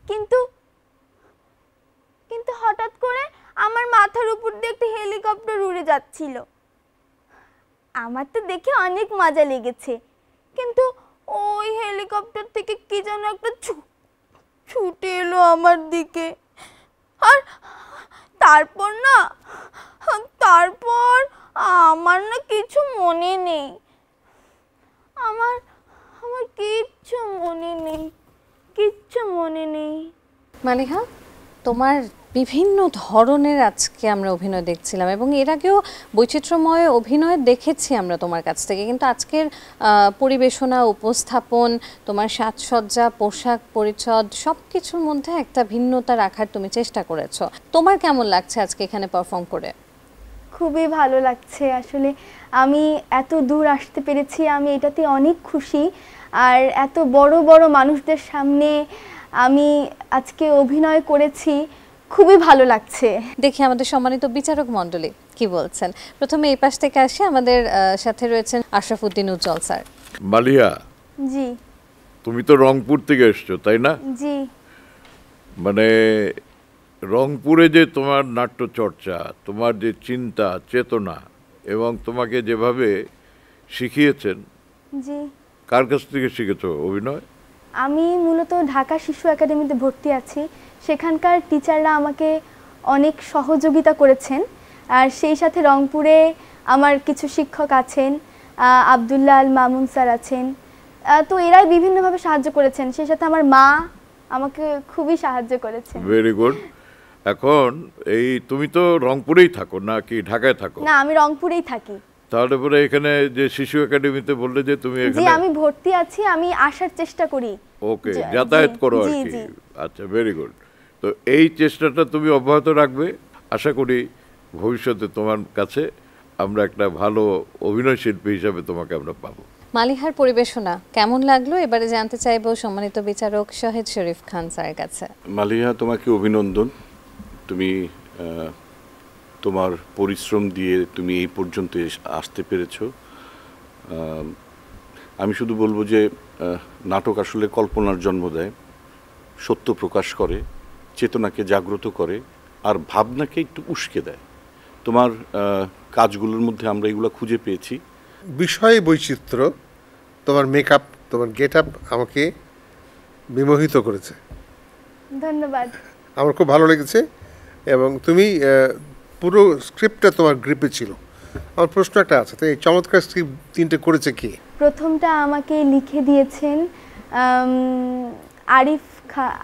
কিন্তু কিন্তু হঠাৎ করে আমার মাথার উপর দিয়ে একটা হেলিকপ্টার উড়ে যাচ্ছিল। আমার তো দেখে অনেক মজা লেগেছে, কিন্তু ওই হেলিকপ্টার থেকে কি যেন একটা ছুটে এলো আমার দিকে। আর তারপর আমার না কিছু মনে নেই, আমার কিচ্ছু মনে নেই। মালিহা, তোমার বিভিন্ন ধরনের আজকে আমরা অভিনয় দেখছিলাম এবং এর আগেও বৈচিত্র্যময় অভিনয় দেখেছি আমরা তোমার কাছ থেকে, কিন্তু আজকের পরিবেশনা, উপস্থাপন, তোমার সাজসজ্জা, পোশাক পরিচ্ছদ সব কিছুর মধ্যে একটা ভিন্নতা রাখার তুমি চেষ্টা করেছো। তোমার কেমন লাগছে আজকে এখানে পারফর্ম করে? খুবই ভালো লাগছে, আসলে আমি এত দূর আসতে পেরেছি, আমি এটাতে অনেক খুশি। আর এত বড় বড় মানুষদের সামনে আমি আজকে অভিনয় করেছি, খুবই ভালো লাগছে। দেখি আমাদের সম্মানিত বিচারক মণ্ডলী কি বলছেন। প্রথমে এই পাশ থেকে আসি, আমাদের সাথে রয়েছেন আশরাফ উদ্দিন উজ্জ্বল স্যার। মালিয়া, জি। তুমি তো রংপুর থেকে এসছো তাই না? জি। মানে রংপুরে যে তোমার নাট্যচর্চা, তোমার যে চিন্তা চেতনা এবং তোমাকে যেভাবে শিখিয়েছেন, জি। কার কাছ থেকে শিখেছো অভিনয়? আমি মূলত ঢাকা শিশু একাডেমিতে ভর্তি আছি, সেখানকার টিচাররা আমাকে অনেক সহযোগিতা করেছেন। আর সেই সাথে রংপুরে আমার কিছু শিক্ষক আছেন, আব্দুল্লাহ আল মামুন স্যার আছেন, তো এরাই বিভিন্নভাবে সাহায্য করেছেন। সেই সাথে আমার মা আমাকে খুবই সাহায্য করেছেন। Very good. এখন এই তুমি তো রংপুরেই থাকো নাকি ঢাকায় থাকো? না, আমি রংপুরেই থাকি। তাহলে পরে এখানে যে শিশু একাডেমিতে বললে যে তুমি জি, এখানে? আমি ভর্তি আছি, আমি আসার চেষ্টা করি। ওকে, যাতায়াত করো আর কি। আচ্ছা, ভেরি গুড। তো এই চেষ্টাটা তুমি অব্যাহত রাখবে। আশা করি ভবিষ্যতে তোমার কাছে আমরা একটা ভালো অভিনয় শিল্পী হিসাবে তোমাকে আমরা পাবো। মালিহার পরিবেশনা কেমন লাগলো এবারে জানতে চাইবো সম্মানিত বিচারক শাহেদ শরীফ খান স্যারের কাছে। মালিহা, তোমাকে অভিনন্দন। তুমি তোমার পরিশ্রম দিয়ে তুমি এই পর্যন্ত আসতে পেরেছো। আমি শুধু বলবো যে নাটক আসলে কল্পনার জন্ম দেয়, সত্য প্রকাশ করে, চেতনাকে জাগ্রত করে, আর ভাবনাকে একটু উস্কে দেয়। তোমার কাজগুলোর মধ্যে আমরা এগুলো খুঁজে পেয়েছি। বিষয় বৈচিত্র্য, তোমার মেকআপ, তোমার গেট আপ আমাকে বিমোহিত করেছে। ধন্যবাদ। আমার খুব ভালো লেগেছে এবং তুমি পুরো স্ক্রিপ্টটা তোমার গ্রিপে ছিল। আমার প্রশ্ন একটা আছে, তো এই চমৎকার স্ক্রিপ্ট তিনটে করেছে কে? প্রথমটা আমাকে লিখে দিয়েছেন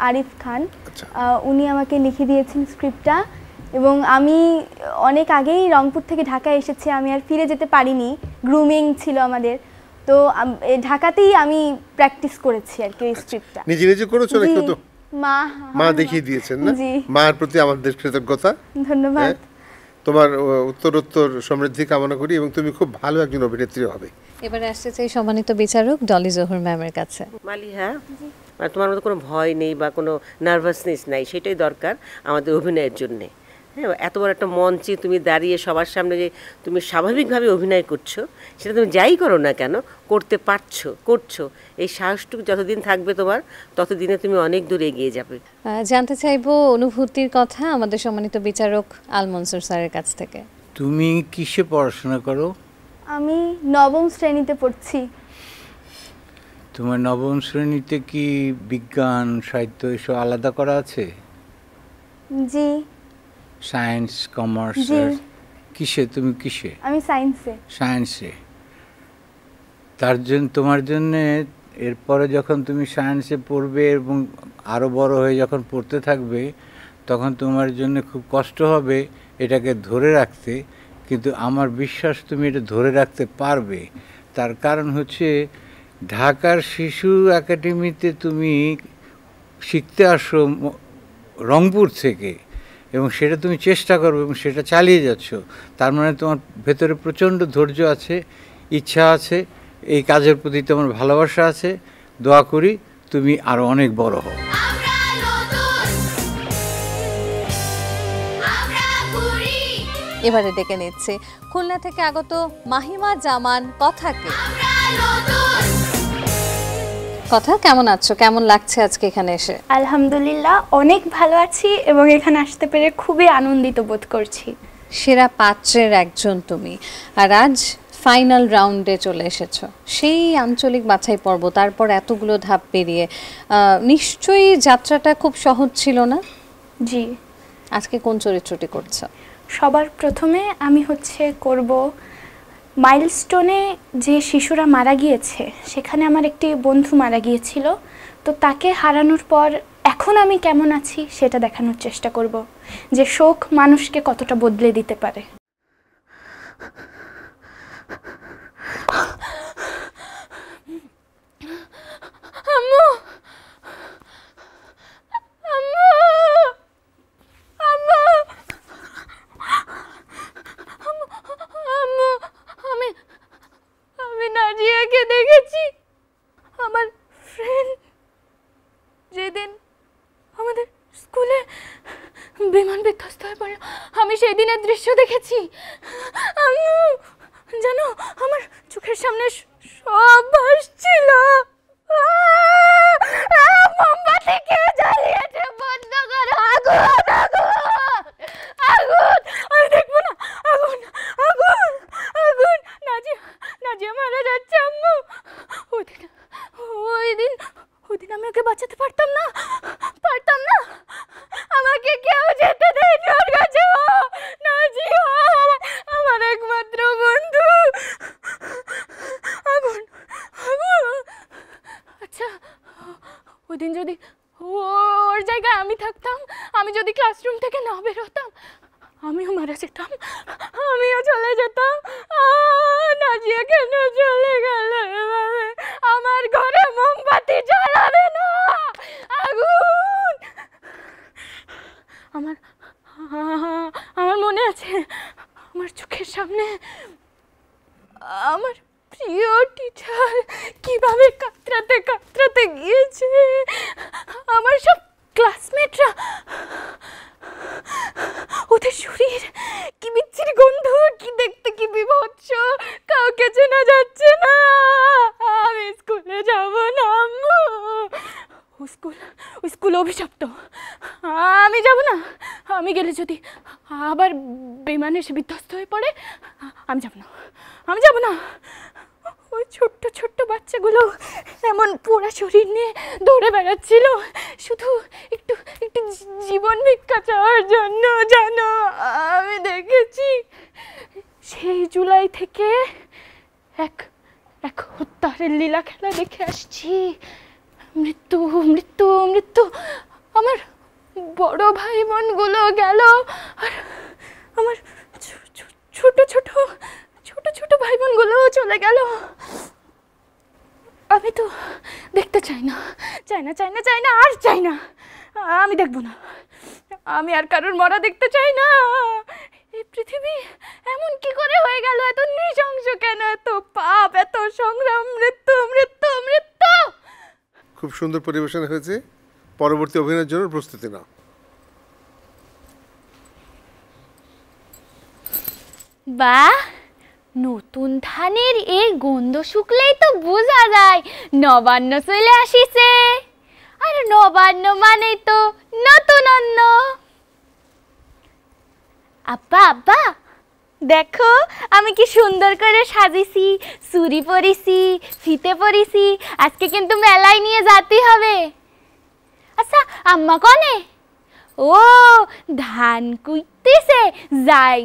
আরিফ খান। উনি আমাকে লিখে দিয়েছেন স্ক্রিপ্টটা, এবং আমি অনেক আগেই রংপুর থেকে ঢাকায় এসেছি, আমি আর ফিরে যেতে পারিনি, গ্রুমিং ছিল আমাদের, তো ঢাকাতেই আমি প্র্যাকটিস করেছি আর কি ওই স্ক্রিপ্টটা। নিজে নিজে করেছো নাকি? তো মা দেখিয়ে দিয়েছেন না? মার প্রতি আমাদের কৃতজ্ঞতা। ধন্যবাদ। তোমার উত্তরোত্তর সমৃদ্ধি কামনা করি এবং তুমি খুব ভালো একজন অভিনেত্রী হবে। এবারে আসতে চাই সম্মানিত বিচারক ডলি জহুর ম্যামের কাছে। মালিহা, তোমার মধ্যে কোনো ভয় নেই বা কোনো নার্ভাসনেস নাই, সেটাই দরকার আমাদের অভিনয়ের জন্যে। হ্যাঁ, এত বড় একটা মঞ্চে তুমি দাঁড়িয়ে সবার সামনে যে তুমি স্বাভাবিকভাবে অভিনয় করছো, সেটা তুমি যাই করো না কেন করছো, এই সাহসটুকু যতদিন থাকবে তোমার, ততদিনে তুমি অনেক দূর এগিয়ে যাবে। জানতে চাইবো অনুভূতির কথা আমাদের সম্মানিত বিচারক আল মনসুর স্যারের কাছ থেকে। তুমি কিসে পড়াশোনা করো? আমি নবম শ্রেণীতে পড়ছি। তোমার নবম শ্রেণীতে কি বিজ্ঞান, সাহিত্য এসব আলাদা করা আছে? জি। সায়েন্স, কমার্স, কিসে? তুমি কিসে? আমি সায়েন্সে। তার জন্য তোমার জন্য এরপরে যখন তুমি সায়েন্সে পড়বে এবং আরও বড় হয়ে যখন পড়তে থাকবে, তখন তোমার জন্য খুব কষ্ট হবে এটাকে ধরে রাখতে, কিন্তু আমার বিশ্বাস তুমি এটা ধরে রাখতে পারবে। তার কারণ হচ্ছে ঢাকার শিশু একাডেমিতে তুমি শিখতে আসো রংপুর থেকে, এবং সেটা তুমি চেষ্টা করবে এবং সেটা চালিয়ে যাচ্ছ। তার মানে তোমার ভেতরে প্রচণ্ড ধৈর্য আছে, ইচ্ছা আছে এই কাজের প্রতি তোমার ভালোবাসা আছে, দোয়া করি তুমি আরো অনেক বড় হও। এবারে ডেকে নিচ্ছি খুলনা থেকে আগত মাহিমা জামান কথাকে। কথা, কেমন আছো? কেমন লাগছে আজকে এখানে এসে? আলহামদুলিল্লাহ অনেক ভালো আছি এবং এখানে আসতে পেরে খুবই আনন্দিত বোধ করছি। সেরা পাত্রের একজন তুমি, আর আজ ফাইনাল রাউন্ডে চলে এসেছো। সেই আঞ্চলিক বাছাই পর্ব, তারপর এতগুলো ধাপ পেরিয়ে নিশ্চয়ই যাত্রাটা খুব সহজ ছিল না? জি। আজকে কোন চরিত্রটি করছো? সবার প্রথমে আমি করব মাইলস্টোনে যে শিশুরা মারা গিয়েছে, সেখানে আমার একটি বন্ধু মারা গিয়েছিল, তো তাকে হারানোর পর এখন আমি কেমন আছি সেটা দেখানোর চেষ্টা করব, যে শোক মানুষকে কতটা বদলে দিতে পারে। আম্মু, আম্মু, আম্মু, আম্মু, আমি নাজিয়াকে দেখেছি, আমার ফ্রেন্ড, যেদিন আমাদের স্কুলে বিমান বিধ্বস্ত হয়ে পড়ল, আমি সেই দিনের দৃশ্য দেখেছি। আম্মু জানো, আমার চোখের সামনে সব ভাসছিল। মোমবাতিকে জ্বালিয়েছে, বন্ধ করো, আগুন, আগুন, আগুন, আমি দেখবো না, আগুন, আগুন, আগুন, নাজিয়া মারা যাচ্ছে আম্মু। ওই দিন আমি ওকে বাঁচাতে পারতাম না, আমাকে কেউ যেতে দেয়নি ওর কাছে। নাজিয়া আমার একমাত্র বন্ধু। আগুন, আগুন। আচ্ছা, ওই দিন যদি ওর জায়গায় আমি থাকতাম, আমি যদি ক্লাসরুম থেকে না বেরোতাম, আমিও মারা যেতাম, আমিও চলে যেতাম। নাজিয়া কেন চলে গেল এভাবে? আমার ঘরে মোমবাতি জ্বালাবে না, আগুন। আমার মনে আছে, আমার চোখের সামনে আমার প্রিয় টিচার কিভাবে কাতরাতে কাতরাতে গিয়েছে, আমার সব ক্লাসমেটরা, ওদের শরীর কি বিচ্ছিরি গন্ধ, কি দেখতে কি বিভৎস, কাউকে চেনা যাচ্ছে না। আমি স্কুলে যাব না আম্মু, স্কুল অভিশপ্ত, আমি যাব না। আমি গেলে যদি আবার বিমানে এসে বিধ্বস্ত হয়ে পড়ে, আমি যাব না। ওই ছোট্ট ছোট্ট বাচ্চাগুলো এমন পোড়া শরীর নিয়ে দৌড়ে বেড়াচ্ছিল, শুধু একটু একটু জীবন ভিক্ষা চাওয়ার জন্য, জানো। আমি দেখেছি সেই জুলাই থেকে এক হত্যার লীলা খেলা দেখে আসছি। মৃত্যু, মৃত্যু, মৃত্যু। আমার বড় ভাই বোনগুলো গেল, আর আমার ছোট ছোট ছোট ছোট ভাই বোনগুলো চলে গেল। আমি তো দেখতে চাই না, আর চাই না। আমি দেখবো না, আমি আর কারোর মরা দেখতে চাই না। এই পৃথিবী এমন কি করে হয়ে গেল, এত নৃশংস কেন, এত পাপ, এত সংগ্রাম, মৃত্যু, মৃত্যু, মৃত্যু। খুব সুন্দর পরিবেশন হয়েছে, পরবর্তী অভিনয়ের জন্য প্রস্তুতি নাও। বাহ, নতুন ধানের এই গন্ধ শুকলেই তো বোঝা যায় নবান্ন চলে আসিছে। আর নবান্ন মানেই তো নতুন অন্ন। আব্বা, আব্বা দেখো আমি কি সুন্দর করে সাজিছি, চুড়ি পরিছি, ফিতে পরিছি, আজকে কিন্তু মেলায় নিয়ে যেতে হবে। আচ্ছা আম্মা কনে? ও ধান কুইতেছে, যাই।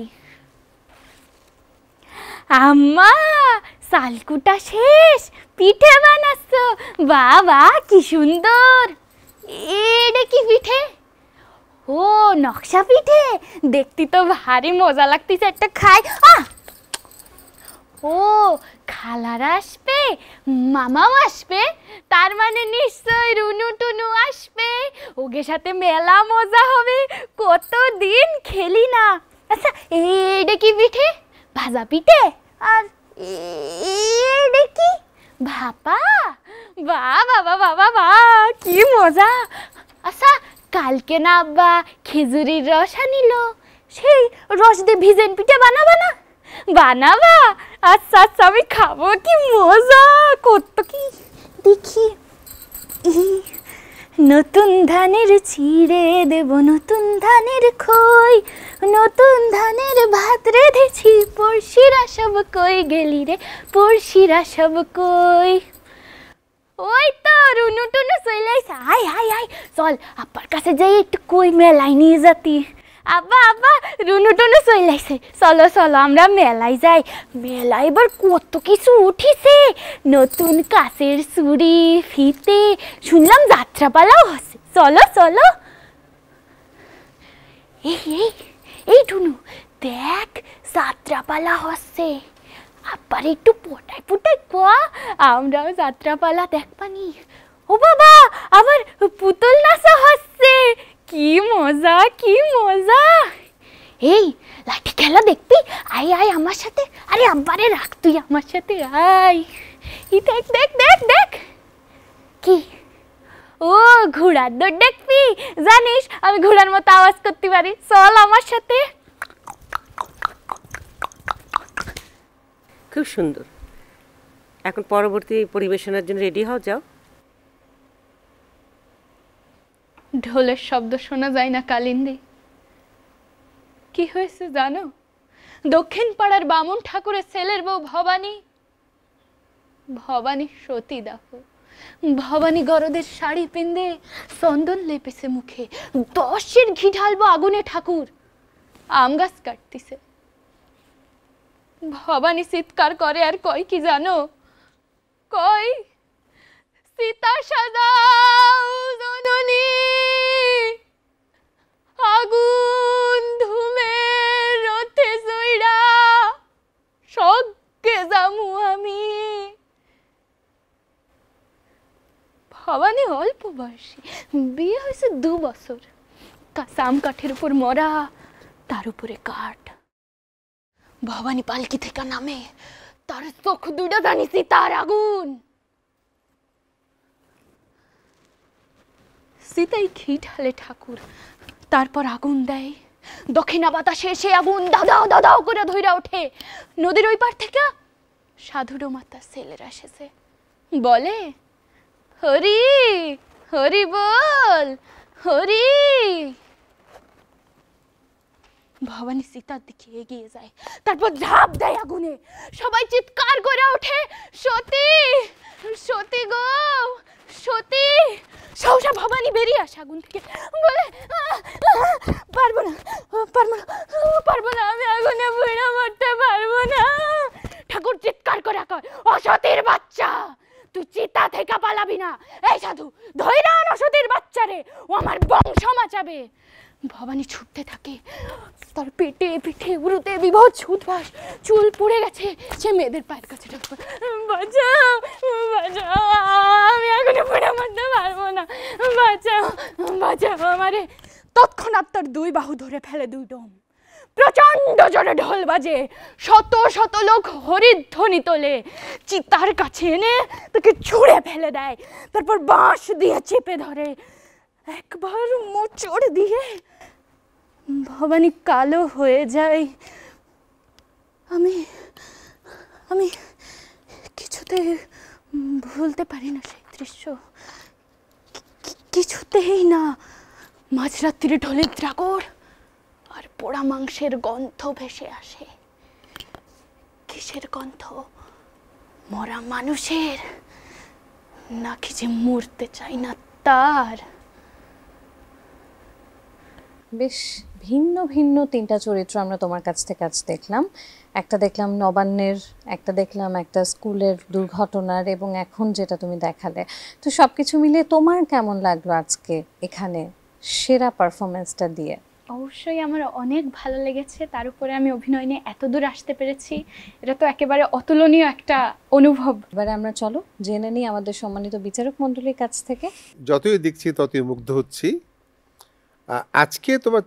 আম্মা চালকুটা শেষ, পিঠে বানাচ্ছ, বাবা কি সুন্দর। এটা কি পিঠে? ও নকশা পিঠে, দেখতে তো ভারী মজা লাগতেছে, একটা খাই। ও খালারা আসবে, মামাও আসবে, তার মানে নিশ্চয় রুনু টুনু আসবে, ওদের সাথে মেলা মজা হবে, কতদিন খেলি না। আচ্ছা এইটা কি পিঠে? ভাজা পিঠে? আর এটা কি ভাপা? বাহ বাবা বাবা বা, কি মজা। আচ্ছা কালকে না আব্বা খেজুরির রস আনিল, সেই রস দিয়ে ভিজেন পিঠে বানাবা না? বানাবা? আচ্ছা আচ্ছা আমি খাবো, কি মজা। কত কি দেখি, নতুন ধানের চিড়ে দেব নতুন ধানের খই, নতুন ধানের ভাত রেঁধেছি, পড়শিরা সব কই গেলি রে, পড়শিরা সব কই। ওই তো রুনু টুনু চলে আইছে, আয় আয় আয় চল আব্বার কাছে যাই একটু কই মেলায় নিয়ে যাতি। আব্বা আব্বা রুনু টুনু চলে আইছে, চলো চলো আমরা মেলায় যাই। মেলায় এবার কত কিছু উঠিছে, নতুন কাঁচের চুড়ি ফিতে, শুনলাম যাত্রাপালাও হচ্ছে, চলো চলো। এই এই এই টুনু দেখ যাত্রাপালা হচ্ছে, আব্বার একটু পটাই পটাই কোয়া, আমরাও যাত্রাপালা দেখবানি। ও বাবা আবার পুতুল নাচা হচ্ছে, কি মজা কি মজা। এই লাঠি খেলা দেখবি? আয় আয় আমার সাথে, আরে আব্বারে রাখ তুই আমার সাথে আয়। ই দেখ দেখ দেখ দেখ, কি ও ঘোড়ার দৌড় দেখবি? জানিস আমি ঘোড়ার মতো আওয়াজ করতে পারি, চল আমার সাথে। খুব সুন্দর। এখন পরবর্তী পরিবেশনার জন্য রেডি হও, যাও। ঢোলের শব্দ শোনা যায় না কালিন্দী। কি হয়েছে জানো? দক্ষিণ পাড়ার বামুন ঠাকুরের ছেলের বউ ভবানী, ভবানী সতীদাহ, ভবানী গরদের শাড়ি পিন্দে চন্দন লেপেছে মুখে, 10 ঘি ঢালবো আগুনে ঠাকুর আম গাছ কাটতিছে। ভবানী চিৎকার করে আর কয় কি জানো? কয় সীতা সাজাও জননী, আগুন ধুমে রথে জইরা সজ্ঞে যামু আমি। ভবানী অল্প বয়সী, বিয়ে হয়েছে 2 বছর, কাঁচা আম কাঠের উপর মরা, তার উপরে কাঠ। ভবানী পালকি থেকে নামে, তার চোখ দুটা জানিছি তার আগুন। সীতাই ঘি ঢালে ঠাকুর, তারপর আগুন দেয়। দক্ষিণা বাতাসে সে আগুন দাদাও দাদাও করে ধইরা ওঠে। নদীর ওই পার থেকে সাধুরো মাতার ছেলেরা এসেছে, বলে হরি হরি বল হরি। ভবানী সীতার দিকে এগিয়ে যায়, তারপর ঝাঁপ দেয় আগুনে। সবাই চিৎকার করে ওঠে, সতী সতী গো সতী। সহসা ভবানী বেরিয়ে আসে আগুন থেকে, বলে পারবো না পারবো না পারবো না, আমি আগুনে পুড়ে মরতে পারবো না। ঠাকুর চিৎকার করে কয়, অসতীর বাচ্চা তুই চিতা থেকে পালাবি না। এই সাধু ধৈর্য আন অসতীর বাচ্চারে, ও আমার বংশ বাঁচাবে। ভবানী ছুটতে থাকে, তার পেটে পিঠে উড়ুতে বিভৎস উদ্ভাস, চুল পড়ে গেছে। সে মেয়েদের পায়ের কাছে ঢুকবে, বাঁচাও বাঁচাও, আমি এখনো পড়ে মরতে পারবো না, বাঁচাও বাঁচাও আমারে। তৎক্ষণাৎ তার 2 বাহু ধরে ফেলে 2 ডোম, প্রচন্ড জোরে ঢোল বাজে, শত শত লোক হরিধ্বনি তোলে। চিতার কাছে এনে তাকে ছুঁড়ে ফেলে দেয়, তারপর বাঁশ দিয়ে চেপে ধরে। একবার মোচড় দিয়ে ভবানী কালো হয়ে যায়। আমি আমি কিছুতে ভুলতে পারি না সেই দৃশ্য, কিছুতেই না। মাঝরাত্রিরে ঢোলের দ্রাগর আর পোড়া মাংসের গন্ধ ভেসে আসে। কিসের গন্ধ? মরা মানুষের, নাকি যে মরতে চাই না তার। বেশ ভিন্ন ভিন্ন 3টা চরিত্র আমরা তোমার কাছ থেকে আজ দেখলাম। একটা দেখলাম নবান্নের, একটা দেখলাম একটা স্কুলের দুর্ঘটনার, এবং এখন যেটা তুমি দেখালে। তো সবকিছু মিলে তোমার কেমন লাগলো আজকে এখানে সেরা পারফরমেন্সটা দিয়ে? অবশ্যই আমার অনেক ভালো লেগেছে, তার উপরে আমি অভিনয় নিয়ে এত দূর আসতে পেরেছি, এটা তো একেবারে অতুলনীয় একটা অনুভব। এবারে আমরা চলো জেনে নিই আমাদের সম্মানিত বিচারক মণ্ডলীর কাছ থেকে। যতই দেখছি ততই মুগ্ধ হচ্ছি। আজকে তোমার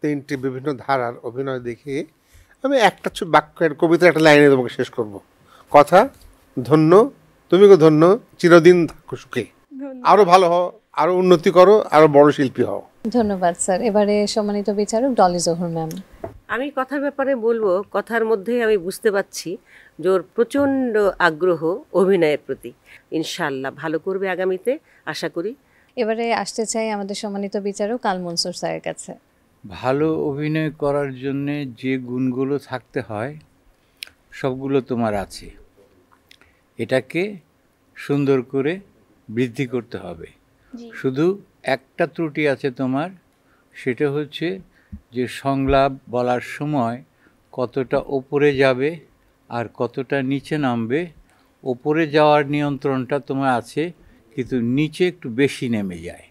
তিনটি বিভিন্ন ধারার অভিনয় দেখে আমি একটা বাক্যের কবিতার একটা লাইনে তোমাকে শেষ করব। কথা, ধন্য, তুমি গো ধন্য, চিরদিন থাকো সুখে, আরো ভালো হও, আরো উন্নতি করো, আরো বড় শিল্পী হও। ধন্যবাদ স্যার। এবারে সম্মানিত বিচারক ডলি জোহর ম্যাম। আমি কথার ব্যাপারে বলবো, কথার মধ্যে আমি বুঝতে পারছি যে ওর প্রচণ্ড আগ্রহ অভিনয়ের প্রতি। ইনশাআল্লাহ ভালো করবে আগামীতে, আশা করি। এবারে আসতে চাই আমাদের সম্মানিত বিচারক আল মনসুর স্যারের কাছে। ভালো অভিনয় করার জন্যে যে গুণগুলো থাকতে হয় সবগুলো তোমার আছে, এটাকে সুন্দর করে বৃদ্ধি করতে হবে। শুধু একটা ত্রুটি আছে তোমার, সেটা হচ্ছে যে সংলাপ বলার সময় কতটা ওপরে যাবে আর কতটা নিচে নামবে। ওপরে যাওয়ার নিয়ন্ত্রণটা তোমার আছে, কিন্তু নিচে একটু বেশি নেমে যায়,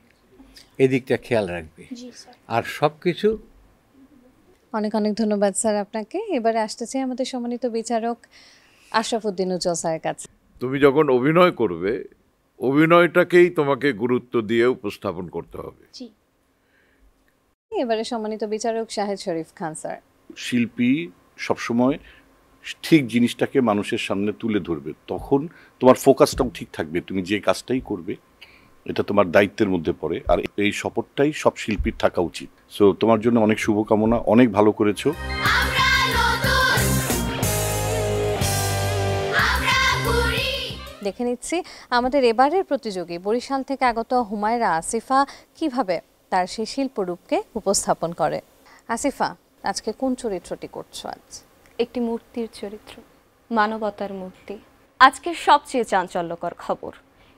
এদিকটা খেয়াল রাখবে। আর সব কিছু। অনেক অনেক ধন্যবাদ স্যার আপনাকে। এবারে আসতে চাই আমাদের সম্মানিত বিচারক আশরাফ উদ্দিন উজ্জ্বল স্যারের কাছে। তুমি যখন অভিনয় করবে, অভিনয়টাকেই তোমাকে গুরুত্ব দিয়ে উপস্থাপন করতে হবে। এবারে সম্মানিত বিচারক শাহেদ শরীফ খান স্যার। শিল্পী সবসময় ঠিক জিনিসটাকে মানুষের সামনে তুলে ধরবে, তখন তোমার ফোকাসটাও ঠিক থাকবে, তুমি যে কাজটাই করবে এটা তোমার দায়িত্বের মধ্যে পড়ে। আর এই সপোর্টটাই সব শিল্পীর থাকা উচিত। সো তোমার জন্য অনেক শুভকামনা, অনেক ভালো করেছো। দেখে নিচ্ছি আমাদের এবারের প্রতিযোগী বরিশাল থেকে আগত হুমায়রা আসিফা কিভাবে তার সেই শিল্পরূপকে উপস্থাপন করে। আসিফা, আজকে কোন চরিত্রটি করছো? আজ একটি মূর্তির চরিত্র, মানবতার মূর্তি। আজকের সবচেয়ে চাঞ্চল্যকর খবর,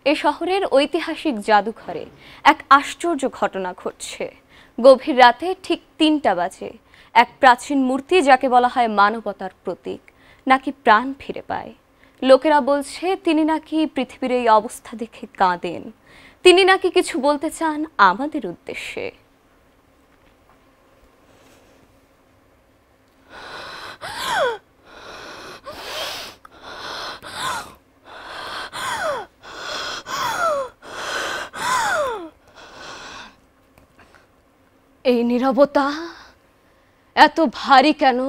এ শহরের ঐতিহাসিক জাদুঘরে এক আশ্চর্য ঘটনা ঘটছে। গভীর রাতে ঠিক ৩টা বাজে এক প্রাচীন মূর্তি, যাকে বলা হয় মানবতার প্রতীক, নাকি প্রাণ ফিরে পায়। লোকেরা বলছে তিনি নাকি পৃথিবীর এই অবস্থা দেখে কাঁদেন, তিনি নাকি কিছু বলতে চান আমাদের উদ্দেশ্যে। এই নীরবতা এত ভারী কেন?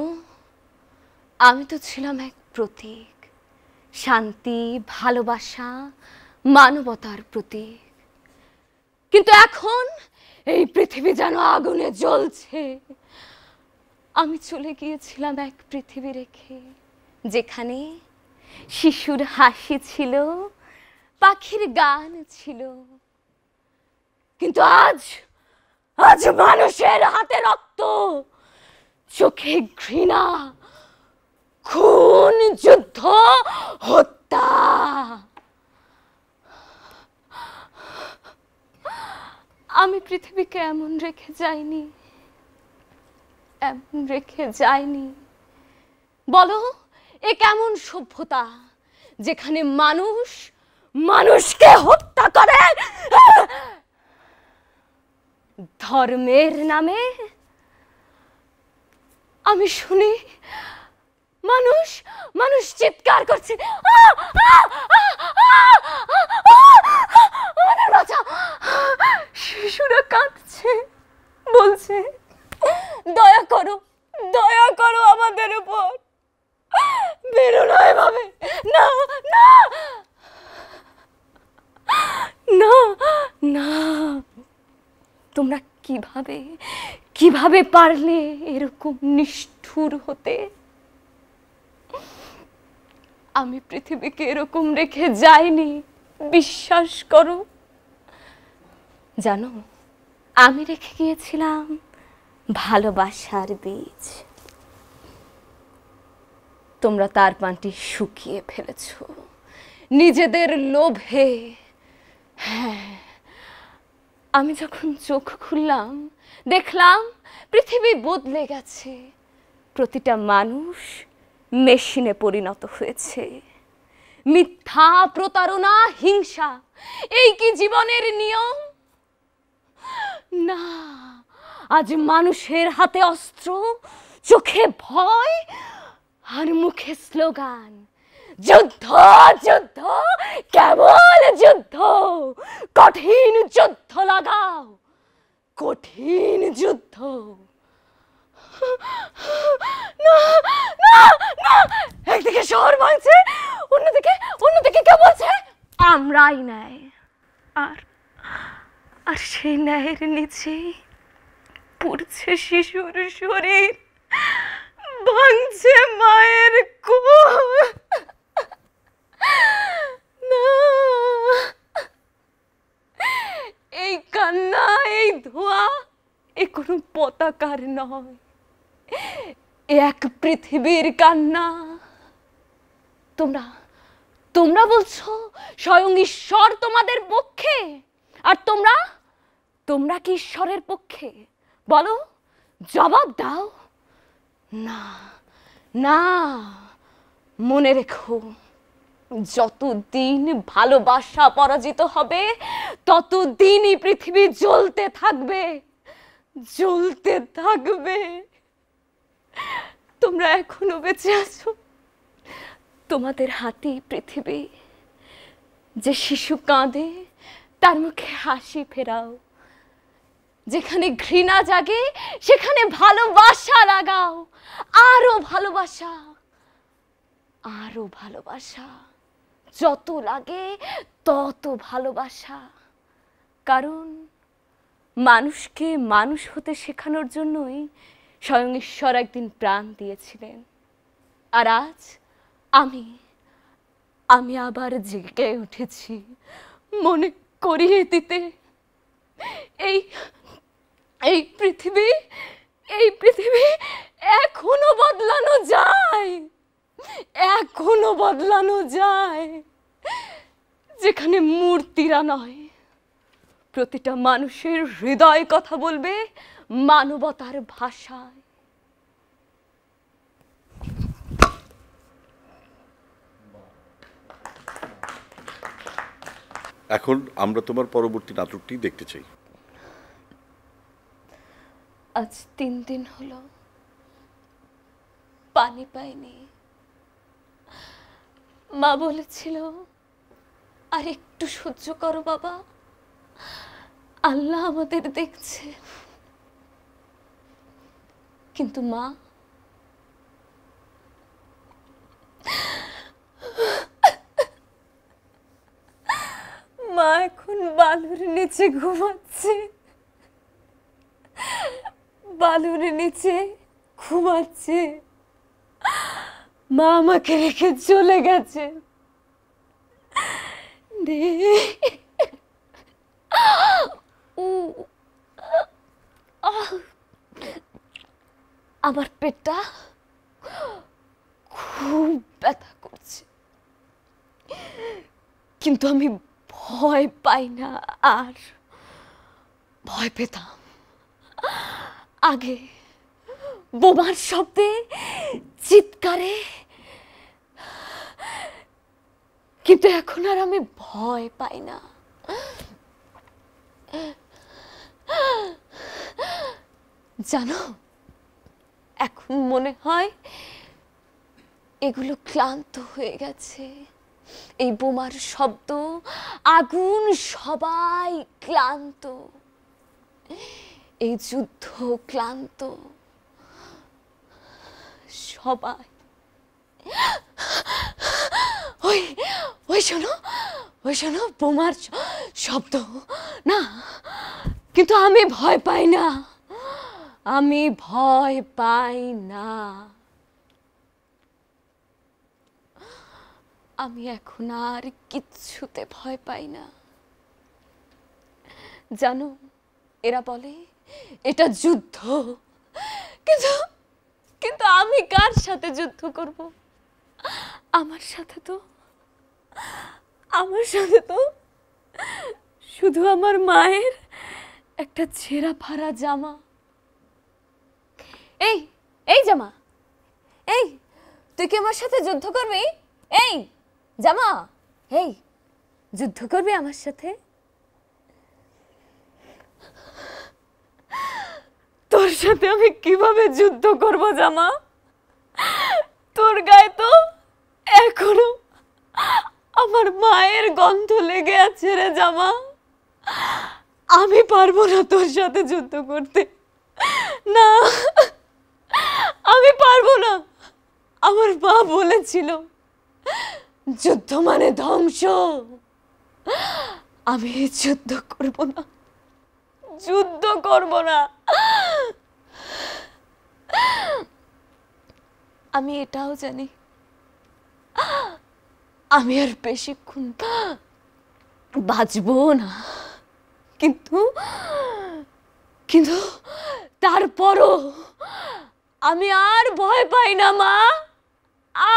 আমি তো ছিলাম এক প্রতীক, শান্তি, ভালোবাসা, মানবতার প্রতীক। কিন্তু এখন এই পৃথিবী যেন আগুনে জ্বলছে। আমি চলে গিয়েছিলাম এক পৃথিবী রেখে, যেখানে শিশুর হাসি ছিল, পাখির গান ছিল। কিন্তু আজ মানুষের হাতে রক্ত, চোখে ঘৃণা, খুন, যুদ্ধ, হত্যা। আমি পৃথিবীকে এমন রেখে যাইনি, এমন রেখে যাইনি। বলো, এ কেমন সভ্যতা যেখানে মানুষ মানুষকে হত্যা করে ধর্মের নামে? আমি শুনি মানুষ মানুষ চিৎকার করছে, আমাদের বাঁচা। শিশুরা কাঁদছে, বলছে দয়া করো, দয়া করো আমাদের উপর, বেরো না এভাবে, না না না না। তোমরা কিভাবে কিভাবে পারলে এরকম নিষ্ঠুর হতে? আমি পৃথিবীকে এরকম রেখে যাইনি, বিশ্বাস করো। জানো, আমি রেখে গিয়েছিলাম ভালোবাসার বীজ। তোমরা তার পানটি শুকিয়ে ফেলেছ নিজেদের লোভে। হ্যাঁ, আমি যখন চোখ খুললাম, দেখলাম পৃথিবী বদলে গেছে। প্রতিটা মানুষ মেশিনে পরিণত হয়েছে। মিথ্যা, প্রতারণা, হিংসা, এই কি জীবনের নিয়ম? না, আজ মানুষের হাতে অস্ত্র, চোখে ভয় আর মুখে স্লোগান, যুদ্ধ যুদ্ধ, কেবল যুদ্ধ, কঠিন যুদ্ধ লাগাও, কঠিন যুদ্ধ। না না না, একদিকে শহর ভাঙছে, অন্যদিকে কে বলছে আমরাই ন্যায়। আর আর সেই ন্যায়ের নিচে পড়ছে শিশুর শরীর, ভাঙছে মায়ের কোল। না, এই কান্না, এই ধোঁয়া, এ কোনো পতাকার নয়, এক পৃথিবীর কান্না। তোমরা বলছো স্বয়ং ঈশ্বর তোমাদের পক্ষে, আর তোমরা কি ঈশ্বরের পক্ষে? বলো, জবাব দাও। না না, মনে রেখো, যতদিন ভালোবাসা পরাজিত হবে ততদিনই পৃথিবী জ্বলতে থাকবে। তোমরা এখনো বেঁচে আছো, তোমাদের হাতেই পৃথিবী। যে শিশু কাঁদে তার মুখে হাসি ফেরাও, যেখানে ঘৃণা জাগে সেখানে ভালোবাসা লাগাও, আরো ভালোবাসা, যত লাগে তত ভালোবাসা। কারণ মানুষকে মানুষ হতে শেখানোর জন্যই স্বয়ং ঈশ্বর একদিন প্রাণ দিয়েছিলেন। আর আজ আমি আবার জেগে উঠেছি মনে করিয়ে দিতে, এই পৃথিবী এখনো বদলানো যায়, যেখানে মূর্তিরা নয়, প্রতিটা মানুষের হৃদয় কথা বলবে মানবতার ভাষায়। এখন আমরা তোমার পরবর্তী নাটকটি দেখতে চাই। আজ 3 দিন হলো পানি পাইনি। মা বলেছিল, আর একটু সহ্য করো বাবা, আল্লাহ আমাদের দেখছে। কিন্তু মা এখন বালুর নিচে ঘুমাচ্ছে, মা আমাকে রেখে চলে গেছে। আমার পেটটা খুব ব্যথা করছে, কিন্তু আমি ভয় পাই না। আর ভয় পেতাম আগে, বোমার শব্দে, চিৎকারে, কিন্তু এখন আর আমি ভয় পাই না। জানো, এখন মনে হয় এগুলো ক্লান্ত হয়ে গেছে। এই বোমার শব্দ, আগুন, সবাই ক্লান্ত। এই যুদ্ধ ক্লান্ত, সবাই। ওই শোনো, বোমার শব্দ না, কিন্তু আমি ভয় পাই না। আমি এখন আর কিচ্ছুতে ভয় পাই না। জানো, এরা বলে এটা যুদ্ধ, কিন্তু আমি কার সাথে যুদ্ধ করব? আমার সাথে তো শুধু আমার মায়ের একটা ছেঁড়া ফাড়া জামা। এই জামা, তুই কি আমার সাথে যুদ্ধ করবি? এই জামা, যুদ্ধ করবি আমার সাথে? তোর সাথে আমি কিভাবে যুদ্ধ করব জামা? তোর গায়ে তো এখনো আমার মায়ের গন্ধ লেগে আছে রে জামা। আমি পারবো না তোর সাথে যুদ্ধ করতে, না আমি পারবো না। আমার মা বলেছিল যুদ্ধ মানে ধ্বংস। আমি যুদ্ধ করব না, যুদ্ধ করব না। আমি এটাও জানি আমি আর বেশিক্ষণ বাঁচবো না, কিন্তু কিন্তু তারপরও আমি আর ভয় পাই না মা,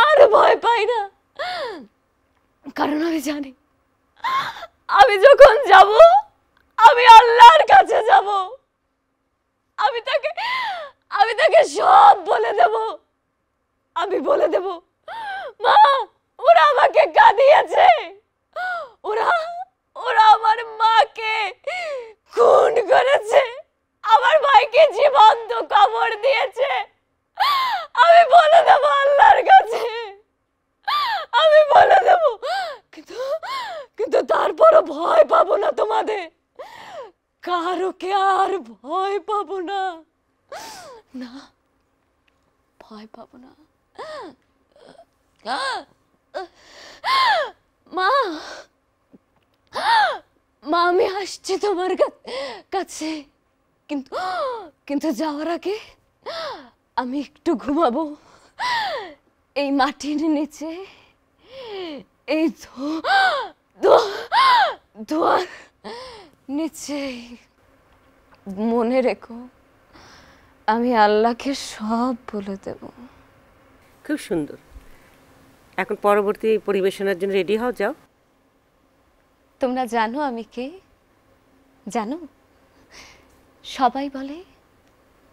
আর ভয় পাই না। কারণ আমি জানি আমি যখন যাব আমি আল্লাহর কাছে যাব। আমি তাকে সব বলে দেব। আমি বলে দেব, মা ওরা আমাকে কাঁদিয়েছে, ওরা আমার মাকে খুন করেছে, আমার ভাইকে জীবন্ত কবর দিয়েছে। আমি বলে দেব আল্লাহর কাছে, আমি বলে দেব। কিন্তু তারপরও ভয় পাবো না তোমাদের, কারোকে আর ভয় পাবো না, না ভয় পাবো না। মা মা আমি আসছি তোমার কাছে, কিন্তু যাওয়ার আগে আমি একটু ঘুমাবো এই মাটির নিচে, এই ধোয়ার নিচে। মনে রেখো আমি আল্লাহকে সব বলে দেব। খুব সুন্দর। এখন পরবর্তী পরিবেশনার জন্য রেডি হও, যাও। তোমরা জানো আমি কে? জানো, সবাই বলে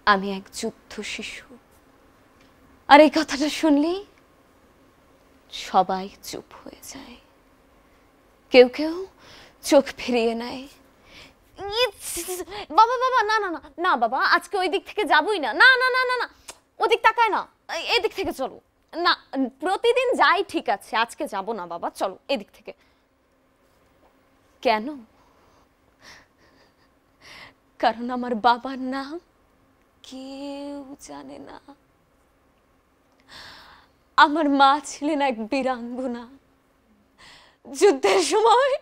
আমি এক যুদ্ধ শিশু, আর এই কথাটা শুনলেই সবাই চুপ হয়ে যায়, কেউ কেউ চোখ ফিরিয়ে নেয়। বাবা বাবা না না না না বাবা, আজকে ওই দিক থেকে যাবই না, না না না না না, ওদিক তাকায় না, এই দিক থেকে চলো না, প্রতিদিন যাই ঠিক আছে, আজকে যাব না বাবা, চলো এদিক থেকে। কেন? কারণ আমার বাবার নাম কেউ জানে না। আমার মা ছিলেন এক বীরাঙ্গনা, যুদ্ধের সময়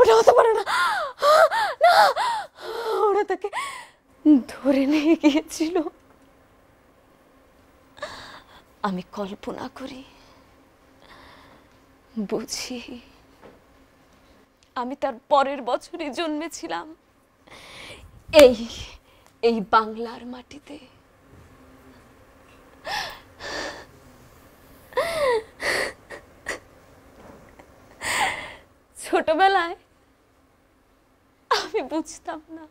ওটা হতে পারে না, ওরা তাকে ধরে নিয়ে গিয়েছিল। আমি কল্পনা করি, বুঝি আমি তার পরের বছরই জন্মেছিলাম এই বাংলার মাটিতে। ছোটবেলায় আমি বুঝতাম না,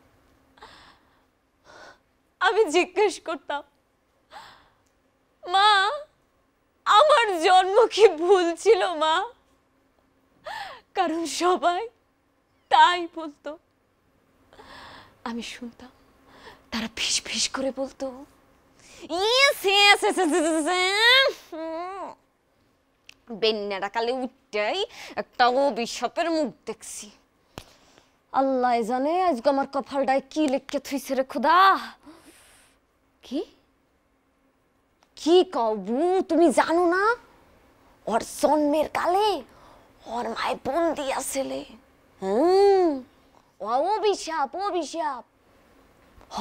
আমি জিজ্ঞেস করতাম, মা আমার জন্ম কি ভুল ছিল মা? কারণ সবাই তাই বলতো। আমি শুনতাম তারা ফিস ফিস করে বলতো, বেন্যাটা কালে উঠটাই একটা অভিশাপের মুখ দেখছি। আল্লাহ জানে আজকে আমার কপালটায় কি লেখকে থুইছে রে খোদা। কি কি কবু, তুমি জানো না ওর জন্মের কালে ওর মায় বন্দি আসলে। অভিশাপ অভিশাপ। হ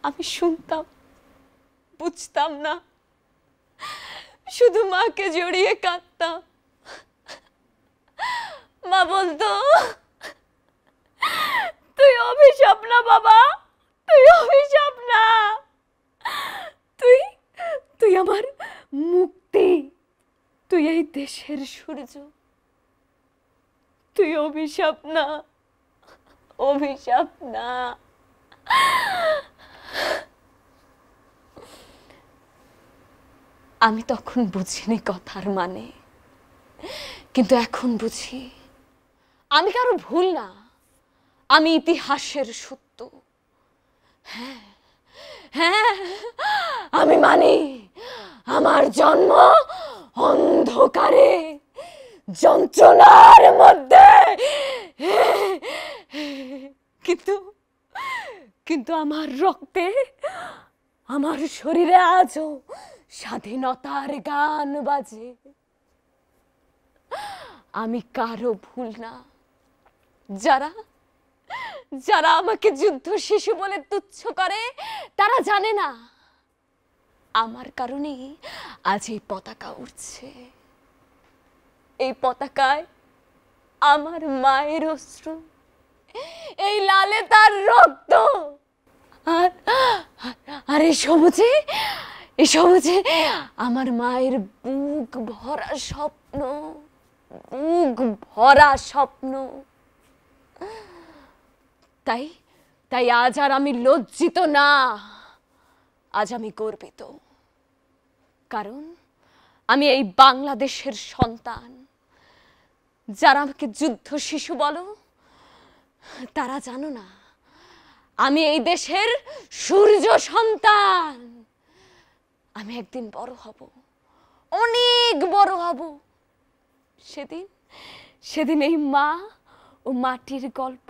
আমি শুনতাম, বুঝতাম না, শুধু মাকে জড়িয়ে কাঁদতাম। মা বলতো, তুই অভিশাপ না বাবা, তুই অভিশাপ না, তুই আমার মুক্তি, তুই এই দেশের সূর্য, তুই অভিশাপ না, অভিশাপ না। আমি তখন বুঝিনি কথার মানে, কিন্তু এখন বুঝি আমি কারো ভুল না, আমি ইতিহাসের সত্য। হ্যাঁ হ্যাঁ, আমি মানি আমার জন্ম অন্ধকারে, যন্ত্রণার মধ্যে, কিন্তু আমার রক্তে, আমার শরীরে আজও স্বাধীনতার গান বাজে। আমি কারো ভুল না। যারা যারা আমাকে যুদ্ধ শিশু বলে তুচ্ছ করে তারা জানে না আমার কারণেই আজ এই পতাকা উঠছে। এই পতাকায় আমার মায়ের অশ্রু, এই লালে তার রক্ত, আর এই সবুজে আমার মায়ের বুক ভরা স্বপ্ন, বুক ভরা স্বপ্ন। তাই আজ আর আমি লজ্জিত না, আজ আমি গর্বিত। কারণ আমি এই বাংলাদেশের সন্তান। যারা আমাকে যুদ্ধ শিশু বলো তারা জানো না আমি এই দেশের সূর্য সন্তান। আমি একদিন বড় হব, অনেক বড় হব। সেদিন এই মা ও মাটির গল্প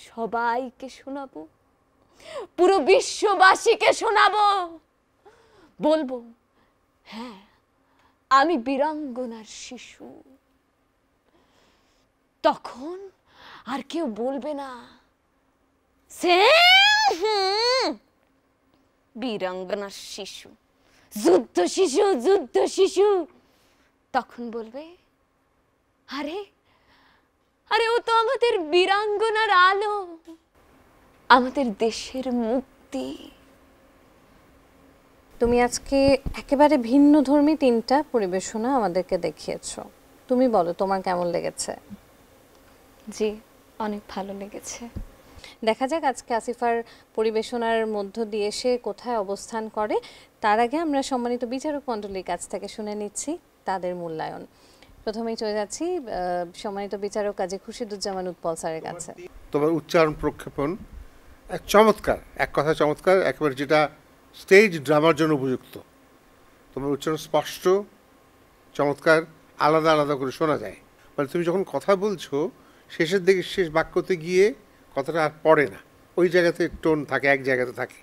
সবাইকে শোনাবো, পুরো বিশ্ববাসীকে শোনাবো। বলবো, হ্যাঁ আমি বীরাঙ্গনার শিশু। তখন আর কেউ বলবে না বীরাঙ্গনার শিশু, যুদ্ধ শিশু, যুদ্ধ শিশু। তখন বলবে, আরে আরে ও তো আমাদের বীরাঙ্গনার আলো, আমাদের দেশের মুক্তি। তুমি আজকে একেবারে ভিন্ন ধর্মী 3টা পরিবেশনা আমাদেরকে দেখিয়েছো। তুমি বলো তোমার কেমন লেগেছে? জি, অনেক ভালো লেগেছে। দেখা যাক আজকে আসিফার পরিবেশনার মধ্য দিয়ে সে কোথায় অবস্থান করে। তার আগে আমরা সম্মানিত বিচারক মণ্ডলীর কাছ থেকে শুনে নিচ্ছি তাদের মূল্যায়ন। প্রথমেই চলে যাচ্ছি সম্মানিত বিচারক কাজী খুরশিদুজ্জামান উৎপল স্যারের কাছে। তোমার উচ্চারণ প্রক্ষেপণ চমৎকার, এক কথা চমৎকার, একেবারে যেটা স্টেজ ড্রামার জন্য উপযুক্ত। তোমার উচ্চারণ স্পষ্ট, চমৎকার, আলাদা আলাদা করে শোনা যায়। মানে তুমি যখন কথা বলছো শেষের দিকে, শেষ বাক্যতে গিয়ে কথাটা আর পড়ে না, ওই জায়গাতে টোন থাকে, এক জায়গাতে থাকে।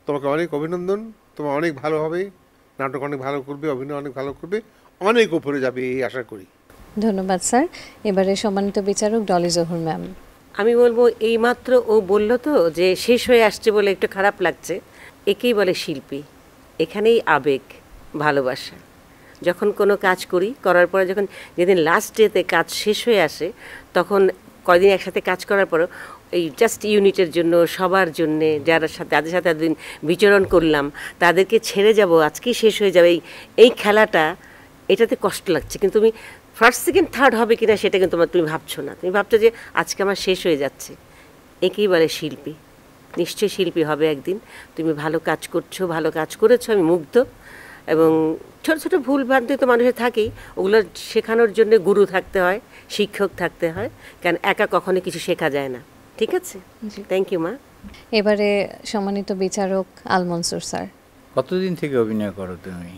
তোমাকে অনেক অভিনন্দন, তোমার অনেক ভালো হবে, নাটক অনেক ভালো করবে, অভিনয় অনেক ভালো করবে, অনেক উপরে যাবে এই আশা করি। ধন্যবাদ স্যার। এবারে সম্মানিত বিচারক ডলি জহুর ম্যাম। আমি বলবো, এইমাত্র ও বলল তো যে শেষ হয়ে আসছে বলে একটু খারাপ লাগছে, একেই বলে শিল্পী। এখানেই আবেগ, ভালোবাসা। যখন কোনো কাজ করি, করার পরে যখন যেদিন লাস্ট ডেতে কাজ শেষ হয়ে আসে, তখন কয়দিন একসাথে কাজ করার পরও এই জাস্ট ইউনিটের জন্য, সবার জন্যে, যাদের সাথে এতদিন বিচরণ করলাম, তাদেরকে ছেড়ে যাব, আজকেই শেষ হয়ে যাবে এই খেলাটা, এটাতে কষ্ট লাগছে। কিন্তু তুমি ফার্স্ট সেকেন্ড থার্ড হবে কিনা সেটা কিন্তু তুমি ভাবছো না। তুমি ভাবছো যে আজকে আমার শেষ হয়ে যাচ্ছে। একেই বলে শিল্পী। নিশ্চয়ই শিল্পী হবে একদিন। তুমি ভালো কাজ করছো, ভালো কাজ করেছো, আমি মুগ্ধ। এবং ছোটো ছোটো ভুল ভ্রান্তি তো মানুষের থাকেই, ওগুলো শেখানোর জন্য গুরু থাকতে হয়, শিক্ষক থাকতে হয়, কারণ একা কখনো কিছু শেখা যায় না। ঠিক আছে, থ্যাংক ইউ মা। এবারে সম্মানিত বিচারক আল মনসুর স্যার। কতদিন থেকে অভিনয় করো তুমি?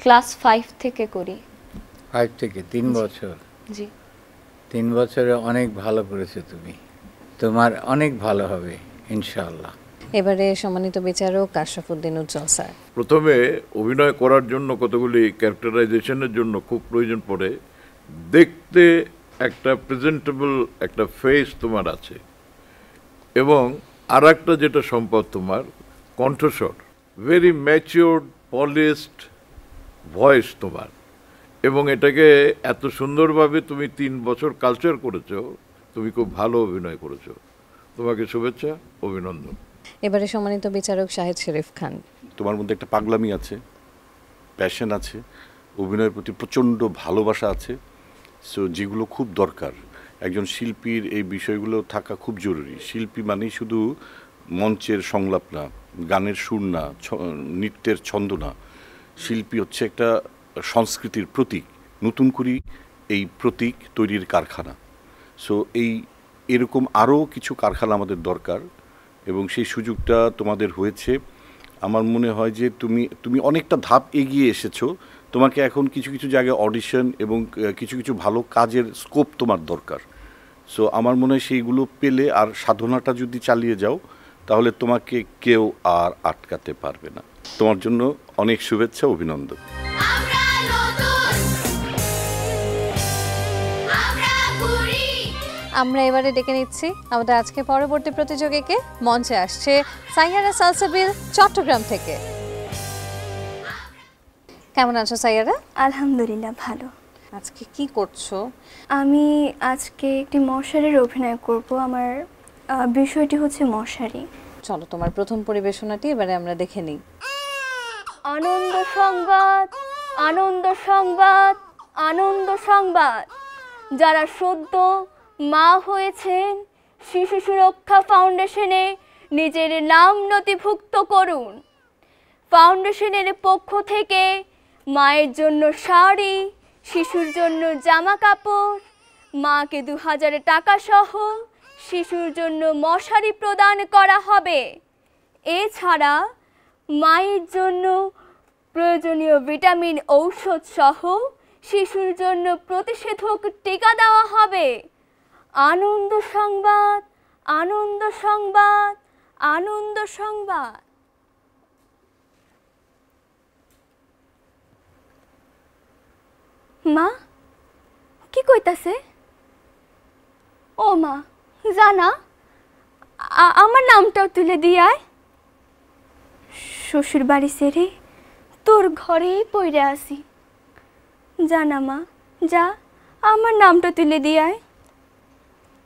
ক্লাস 5 থেকে করি। 5 থেকে 3 বছর? জি। 3 বছরে অনেক ভালো করেছো তুমি, তোমার অনেক ভালো হবে ইনশাআল্লাহ। এবারে সম্মানিত বিচারক আশরাফুদ্দিন উজ্জ্বল স্যার। প্রথমে অভিনয় করার জন্য কতগুলি ক্যারেক্টারাইজেশনের জন্য খুব প্রয়োজন পড়ে। দেখতে একটা প্রেজেন্টেবল একটা ফেস তোমার আছে, এবং আর একটা যেটা সম্পদ তোমার কণ্ঠস্বর, ভেরি ম্যাচিওর্ড পলিশড ভয়েস তোমার, এবং এটাকে এত সুন্দরভাবে তুমি 3 বছর কালচার করেছো। তুমি খুব ভালো অভিনয় করেছো, তোমাকে শুভেচ্ছা, অভিনন্দন। এবারে সম্মানিত বিচারক শাহিদ শরীফ খান। তোমার মধ্যে একটা পাগলামি আছে, প্যাশন আছে, অভিনয়ের প্রতি প্রচণ্ড ভালোবাসা আছে। সো যেগুলো খুব দরকার একজন শিল্পীর, এই বিষয়গুলো থাকা খুব জরুরি। শিল্পী মানেই শুধু মঞ্চের সংলাপ না, গানের সুর না, নৃত্যের ছন্দ না। শিল্পী হচ্ছে একটা সংস্কৃতির প্রতীক, নতুন করে এই প্রতীক তৈরির কারখানা। সো এরকম আরও কিছু কারখানা আমাদের দরকার, এবং সেই সুযোগটা তোমাদের হয়েছে। আমার মনে হয় যে তুমি অনেকটা ধাপ এগিয়ে এসেছো। তোমাকে এখন কিছু কিছু জায়গায় অডিশন এবং কিছু কিছু ভালো কাজের স্কোপ তোমার দরকার। সো আমার মনে হয় সেইগুলো পেলে, আর সাধনাটা যদি চালিয়ে যাও, তাহলে তোমাকে কেউ আর আটকাতে পারবে না। তোমার জন্য অনেক শুভেচ্ছা, অভিনন্দন। আমরা এবারে ডেকে নিচ্ছি আমাদের আজকে পরবর্তী প্রতিযোগীকে। মঞ্চে আসছে সাইয়ারা সালসাবিল চট্টগ্রাম থেকে। কেমন আছো সাইয়ারা? আলহামদুলিল্লাহ ভালো। আজকে কি করছো? আমি আজকে একটি মশারির অভিনয় করব। আমার বিষয়টি হচ্ছে মশারি। চলো তোমার প্রথম পরিবেশনাটি এবারে আমরা দেখে নিই। আনন্দ সংবাদ, আনন্দ সংবাদ, আনন্দ সংবাদ। যারা সদ্য মা হয়েছেন, শিশু সুরক্ষা ফাউন্ডেশনে নিজের নাম নথিভুক্ত করুন। ফাউন্ডেশনের পক্ষ থেকে মায়ের জন্য শাড়ি, শিশুর জন্য জামা কাপড়, মাকে 2000 টাকা সহ শিশুর জন্য মশারি প্রদান করা হবে। এছাড়া মায়ের জন্য প্রয়োজনীয় ভিটামিন ঔষধ সহ শিশুর জন্য প্রতিষেধক টিকা দেওয়া হবে। আনন্দ সংবাদ, আনন্দ সংবাদ, আনন্দ সংবাদ। মা কি কইতাছে? ও মা জানা, আমার নামটাও তুলে দিয়ায়। শ্বশুর বাড়ি ছেড়ে তোর ঘরেই পড়ে আসি। জানা মা, যা আমার নামটা তুলে দিয়ায়।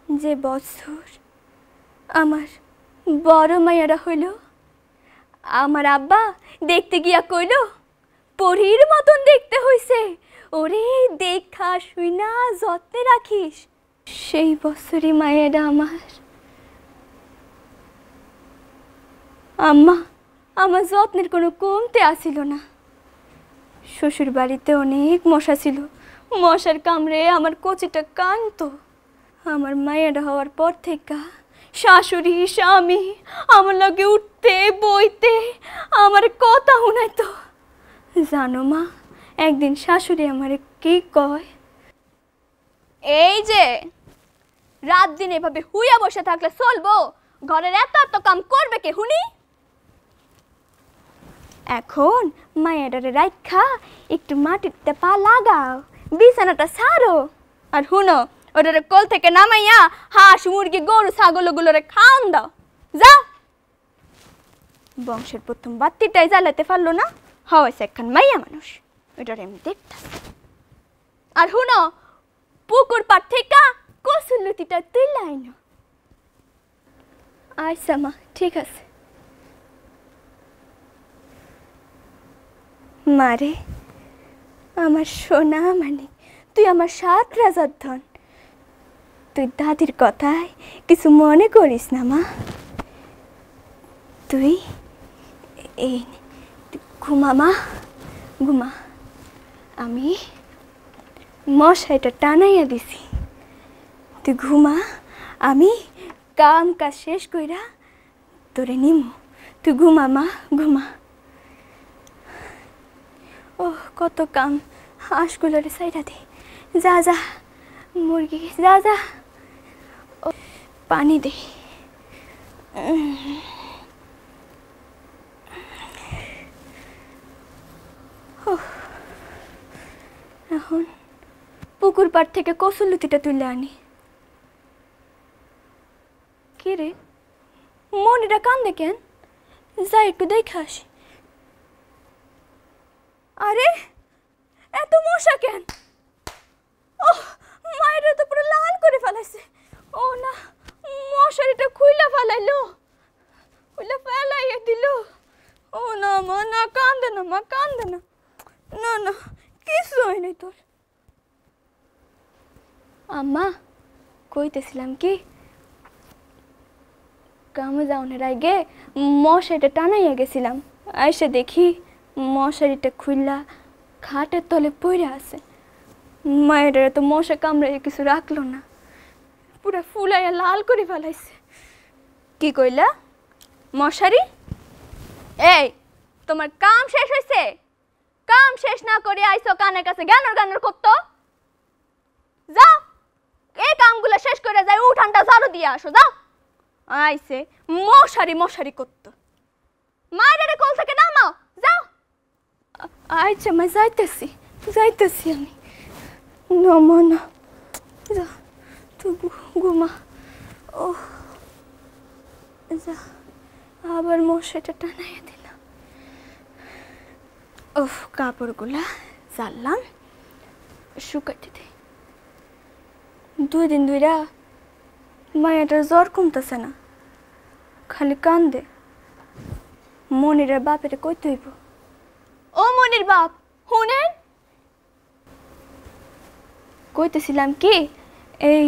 যে বছর আমার বড় মায়েরা হইল, আমার আব্বা দেখতে গিয়া কইল পরীর মতন দেখতে হইছে, ওরে দেখা শুই না যত্নে রাখিস। সেই বছরই মায়েরা আমার আম্মা আমার যত্নের কোনো কমতে আসিল না। শ্বশুর বাড়িতে অনেক মশা ছিল, মশার কামড়ে আমার কচিটা কানতো। আমার মায়েরা হওয়ার পর থেকে শাশুড়ি স্বামী আমার লগে উঠতে বইতে আমার কথা শুনাইতো। জানো মা, একদিন শাশুড়ি আমারে কি কয়, এই যে রাত দিন এভাবে হুইয়া বসে থাকলে চলবো? ঘরের এত এত কাম করবে কে হুনি? এখন মায়েরারে রাইখা একটু মাটিতে পা লাগাও, বিছানাটা ছাড়ো, আর হুনো ওটারে কোল থেকে নামাইয়া হাঁস মুরগি গরু ছাগলগুলোরে খাওয়ান দাও। যাও। বংশের প্রথম বাত্তিটাই জ্বালাতে পারলো না, হওয়াছে একখান মাইয়া মানুষ, ওইটারে আমি দেখতাছি। আর হুনো, পুকুর পাড় থেকে কসুলতিটা তুইলাই না। আচ্ছা মা, ঠিক আছে। মারে আমার সোনা মানে, তুই আমার 7 রাজার ধন। তুই দাদির কথায় কিছু মনে করিস না মা। তুই এই ঘুমা মা, ঘুমা। আমি মশাইটা টানাইয়া দিছি, তুই ঘুমা। আমি কাম কাজ শেষ কইরা তোরে নিমু, তুই ঘুমা মা, ঘুমা। ও কত কাম, হাঁসগুলোরে সাইডা দে, যা যা, মুরগি যা যা, পানি দে। এখন পুকুর পাড় থেকে কসুলতিটা তুলে আনি। কি রে, মনিটা কান্দে কেন? যা একটু দেখে আসি। আরে এত মশা কেন? ও মায়ের তো পুরো লাল করে ফেলাইছে। ও না, মশারিটা খুইলা ফেলাইলো, খুইলা ফেলাইয়া দিল। ও না মা, না কান্দে না মা, কান্দে না, না না কিছু হয় নাই তোর। আম্মা কইতেছিলাম কি, কামে যাওনের আগে মশারিটা টানাইয়া গেছিলাম, আইসে দেখি মশারিটা খুইলা খাটের তলে পড়ে আছে। মায়েরা তো মশা কামড়াইয়া কিছু রাখলো না, পুরা ফুলাইয়া লাল করে ফেলাইছে। কি কইলা? মশারি? এই তোমার কাম শেষ হয়েছে? কাম শেষ না করে আইসো কানের কাছে গানর গানর করতো? যাও এই কামগুলো শেষ করে যাই, উঠানটা ঝাড়ু দিয়ে আসো, যাও। আইছে মশারি মশারি করতো। মায়ের কোল থেকে নামাও, যাও। আচ্ছা মা, যাইতেছি যাইতেছি আমি। নমো না, যা তুই ঘুমা। ও যা, আবার মশারিটা টানাইয়া দিলাম। ওফ, কাপড়গুলা জানলাম, শুকাইতে দে। 2 দিন ধইরা মায়াটার জ্বর কমতেছে না, খালি কান্দে। মনিরের বাপের কইতে হইব। ও মনির বাপ, শুনেন, কইতেছিলাম কি, এই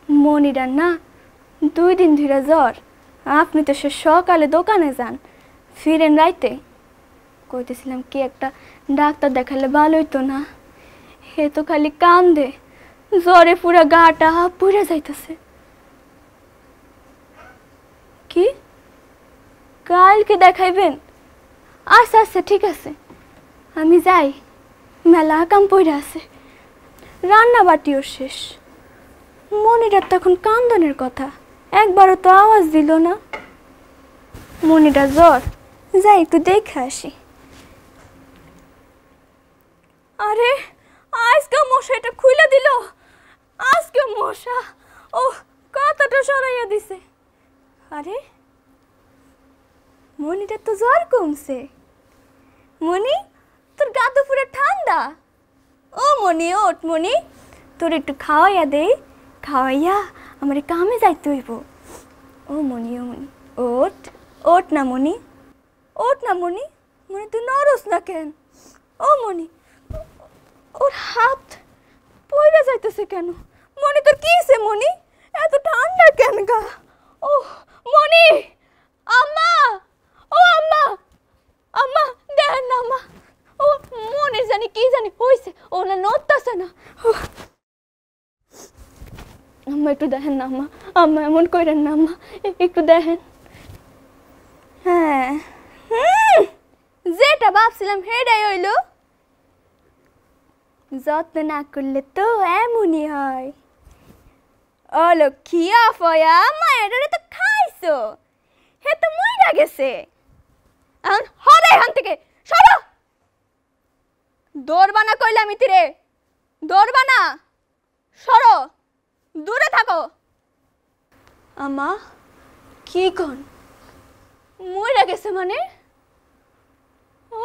মনিরার না 2 দিন ধরে জ্বর। আপনি তো সে সকালে দোকানে যান, ফিরেন রাইতে। কইতেছিলাম কি, একটা ডাক্তার দেখালে ভালো হইতো না? হে তো খালি কান্দে, জ্বরে পুরা গাটা পুড়ে যাইতেছে। কি, কালকে দেখাইবেন? আচ্ছা আচ্ছা ঠিক আছে, আমি যাই। মেলা কাম পড়ে আছে, রান্না বাটিও শেষ। মনিটার তখন কান্দনের কথা, একবারও তো আওয়াজ দিল না। মনিটা জ্বর, যাই একটু দেখে আসি। আরে আজকে মশাটা খুলে দিল, আজকে মশা ও কথাটা সরাইয়া দিছে। আরে মনিটার তো জ্বর কমছে। মনি, তোর গা তো পুরো ঠান্ডা। ও মনি, ওঠ মনি, তোর একটু খাওয়াইয়া দে, খাওয়াইয়া আমার কামে যাইতে হইব। ও মনি, ও মনি, ওঠ ওঠ না মনি, ওঠ না মনি। মনি তুই নরস না কেন? ও মনি, ওর হাত পড়ে যাইতেছে কেন? মনি তোর কি হইছে মনি, এত ঠান্ডা কেন গা? ও মনি, আম্মা, ও আম্মা, আম্মা দেখেন না আম্মা, ও মনির জানি কি জানি হইছে, ও না নড়তাছে না। আম্মা একটু দেখেন না আম্মা, আম্মা এমন করেন না আম্মা, একটু দেখেন। হ্যাঁ, যেটা ভাবছিলাম সেটাই হইল। যত্ন না করলে তো এমনই হয়। ও লক্ষ্মী আফয়া, মায়ের তো খাইছো, হে তো মইরা গেছে। এখন হরে এখান থেকে সরো, দৌড়বা না কইলে আমি তিরে, দৌড়বা না, সরো, দূরে থাকো। আমা কি কোন মইরা গেছে মানে? ও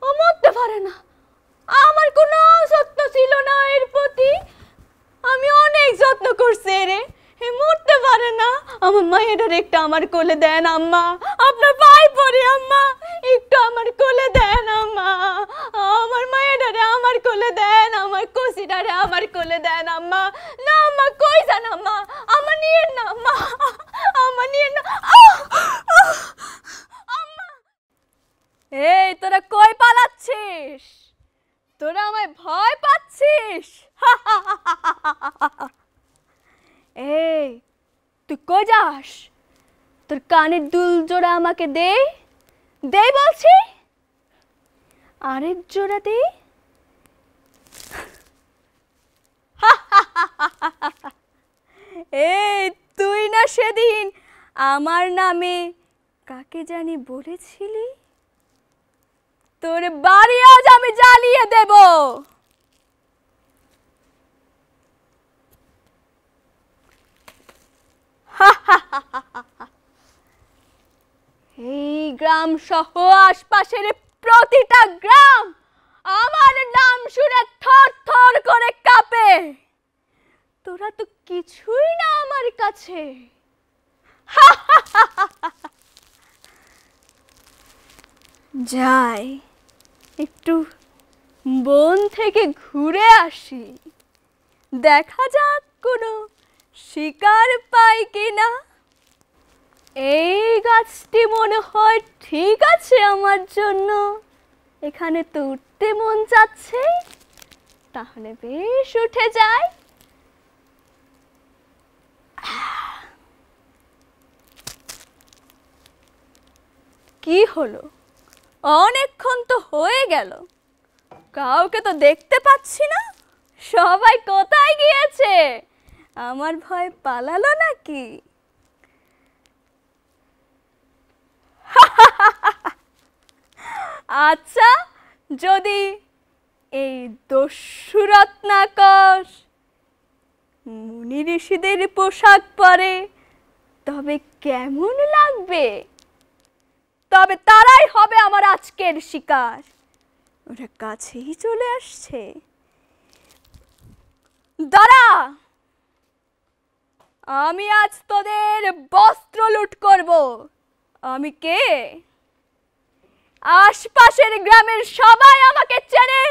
ও মরতে পারে না, আমার কোনো যত্ন ছিল না এর প্রতি, আমি অনেক যত্ন করছি রে, হে মরতে পারে না। আমার মায়ের একটা আমার কোলে দেন আম্মা, আপনার পায়ে পড়ি আম্মা, একটু আমার কোলে দেন আম্মা, আমার মায়ের আমার কোলে দেন, আমার কষিটারে আমার কোলে দেন আম্মা। না আম্মা, কই যান আম্মা, আমার নিয়েন না আম্মা, আমার নিয়েন না আম্মা। এই তোরা কই পালাচ্ছিস? তোরা আমায় ভয় পাচ্ছিস? এই তুই কই যাস? তোর কানের দুল জোড়া আমাকে দে, দে বলছি, আরেক জোড়া দে। এই তুই না সেদিন আমার নামে কাকে জানি বলেছিলি? তোর বাড়ি আজ আমি জ্বালিয়ে দেব। এই গ্রাম সহ আশপাশের প্রতিটা গ্রাম আমার নাম শুনে থর থর করে কাঁপে। তোরা তো কিছুই না আমার কাছে। যাই একটু বন থেকে ঘুরে আসি, দেখা যাক কোনো শিকার পাই কিনা। এই গাছটি মনে হয় ঠিক আছে আমার জন্য, এখানে তো উঠতে মন যাচ্ছে, তাহলে বেশ উঠে যায়। কি হলো, অনেকক্ষণ তো হয়ে গেল, কাউকে তো দেখতে পাচ্ছি না, সবাই কোথায় গিয়েছে? আমার ভয় পালালো নাকি? আচ্ছা, যদি এই দস্যু রত্নাকর মুনি ঋষিদের পোশাক পরে তবে কেমন লাগবে? তবে তারাই হবে আমার আজকের শিকার। ওরা কাছেই চলে আসছে। দাঁড়া, আমি আজ তোদের বস্ত্র লুট করব। আমি কে? আশপাশের গ্রামের সবাই আমাকে চেনে,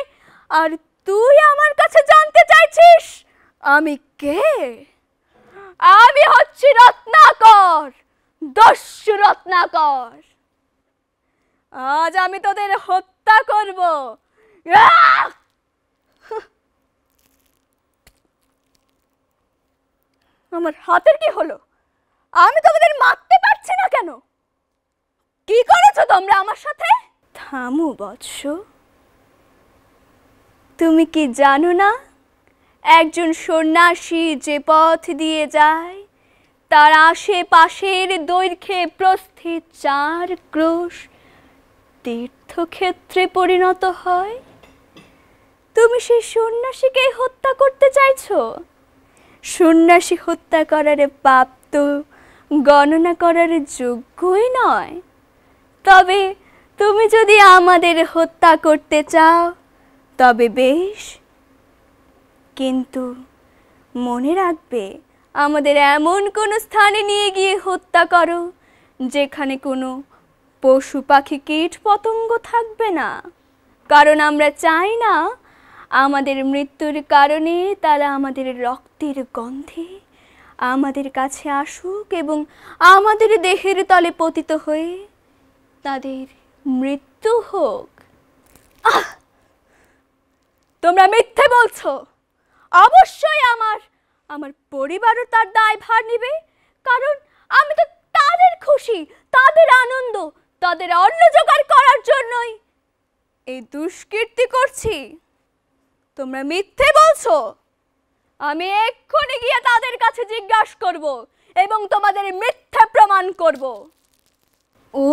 আর তুই আমার কাছে জানতে চাইছিস আমি কে? আমি হচ্ছি রত্নাকর, দস্যু রত্নাকর। আজ আমি তোদের হত্যা করব। আহ! আমার হাতের কি হলো? আমি তোমাদের মারতে পারছি না কেন? কি করেছো তোমরা আমার সাথে? থামো বৎস, তুমি কি জানো না একজন সন্ন্যাসী যে পথ দিয়ে যায় তার আশেপাশের দৈর্ঘ্যে প্রস্থে 4 ক্রোশ তীর্থক্ষেত্রে পরিণত হয়? তুমি সেই সন্ন্যাসীকে হত্যা করতে চাইছো? সন্ন্যাসী হত্যা করার পাপ তো গণনা করার যোগ্যই নয়। তবে তুমি যদি আমাদের হত্যা করতে চাও তবে বেশ, কিন্তু মনে রাখবে আমাদের এমন কোনো স্থানে নিয়ে গিয়ে হত্যা করো যেখানে কোনো পশু পাখি কীট পতঙ্গ থাকবে না, কারণ আমরা চাই না আমাদের মৃত্যুর কারণে তারা আমাদের রক্তের গন্ধে আমাদের কাছে আসুক এবং আমাদের দেহের তলে পতিত হয়ে তাদের মৃত্যু হোক। তোমরা মিথ্যে বলছো। অবশ্যই আমার পরিবারও তার দায়ভার নেবে, কারণ আমি তো তাদের খুশি, তাদের আনন্দ, তাদের অন্ন জোগাড় করার জন্যই এই দুষ্কীর্তি করছি। তোমরা মিথ্যে বলছো। আমি এক্ষুনি গিয়ে তাদের কাছে জিজ্ঞাসা করব এবং তোমাদের মিথ্যে প্রমাণ করব।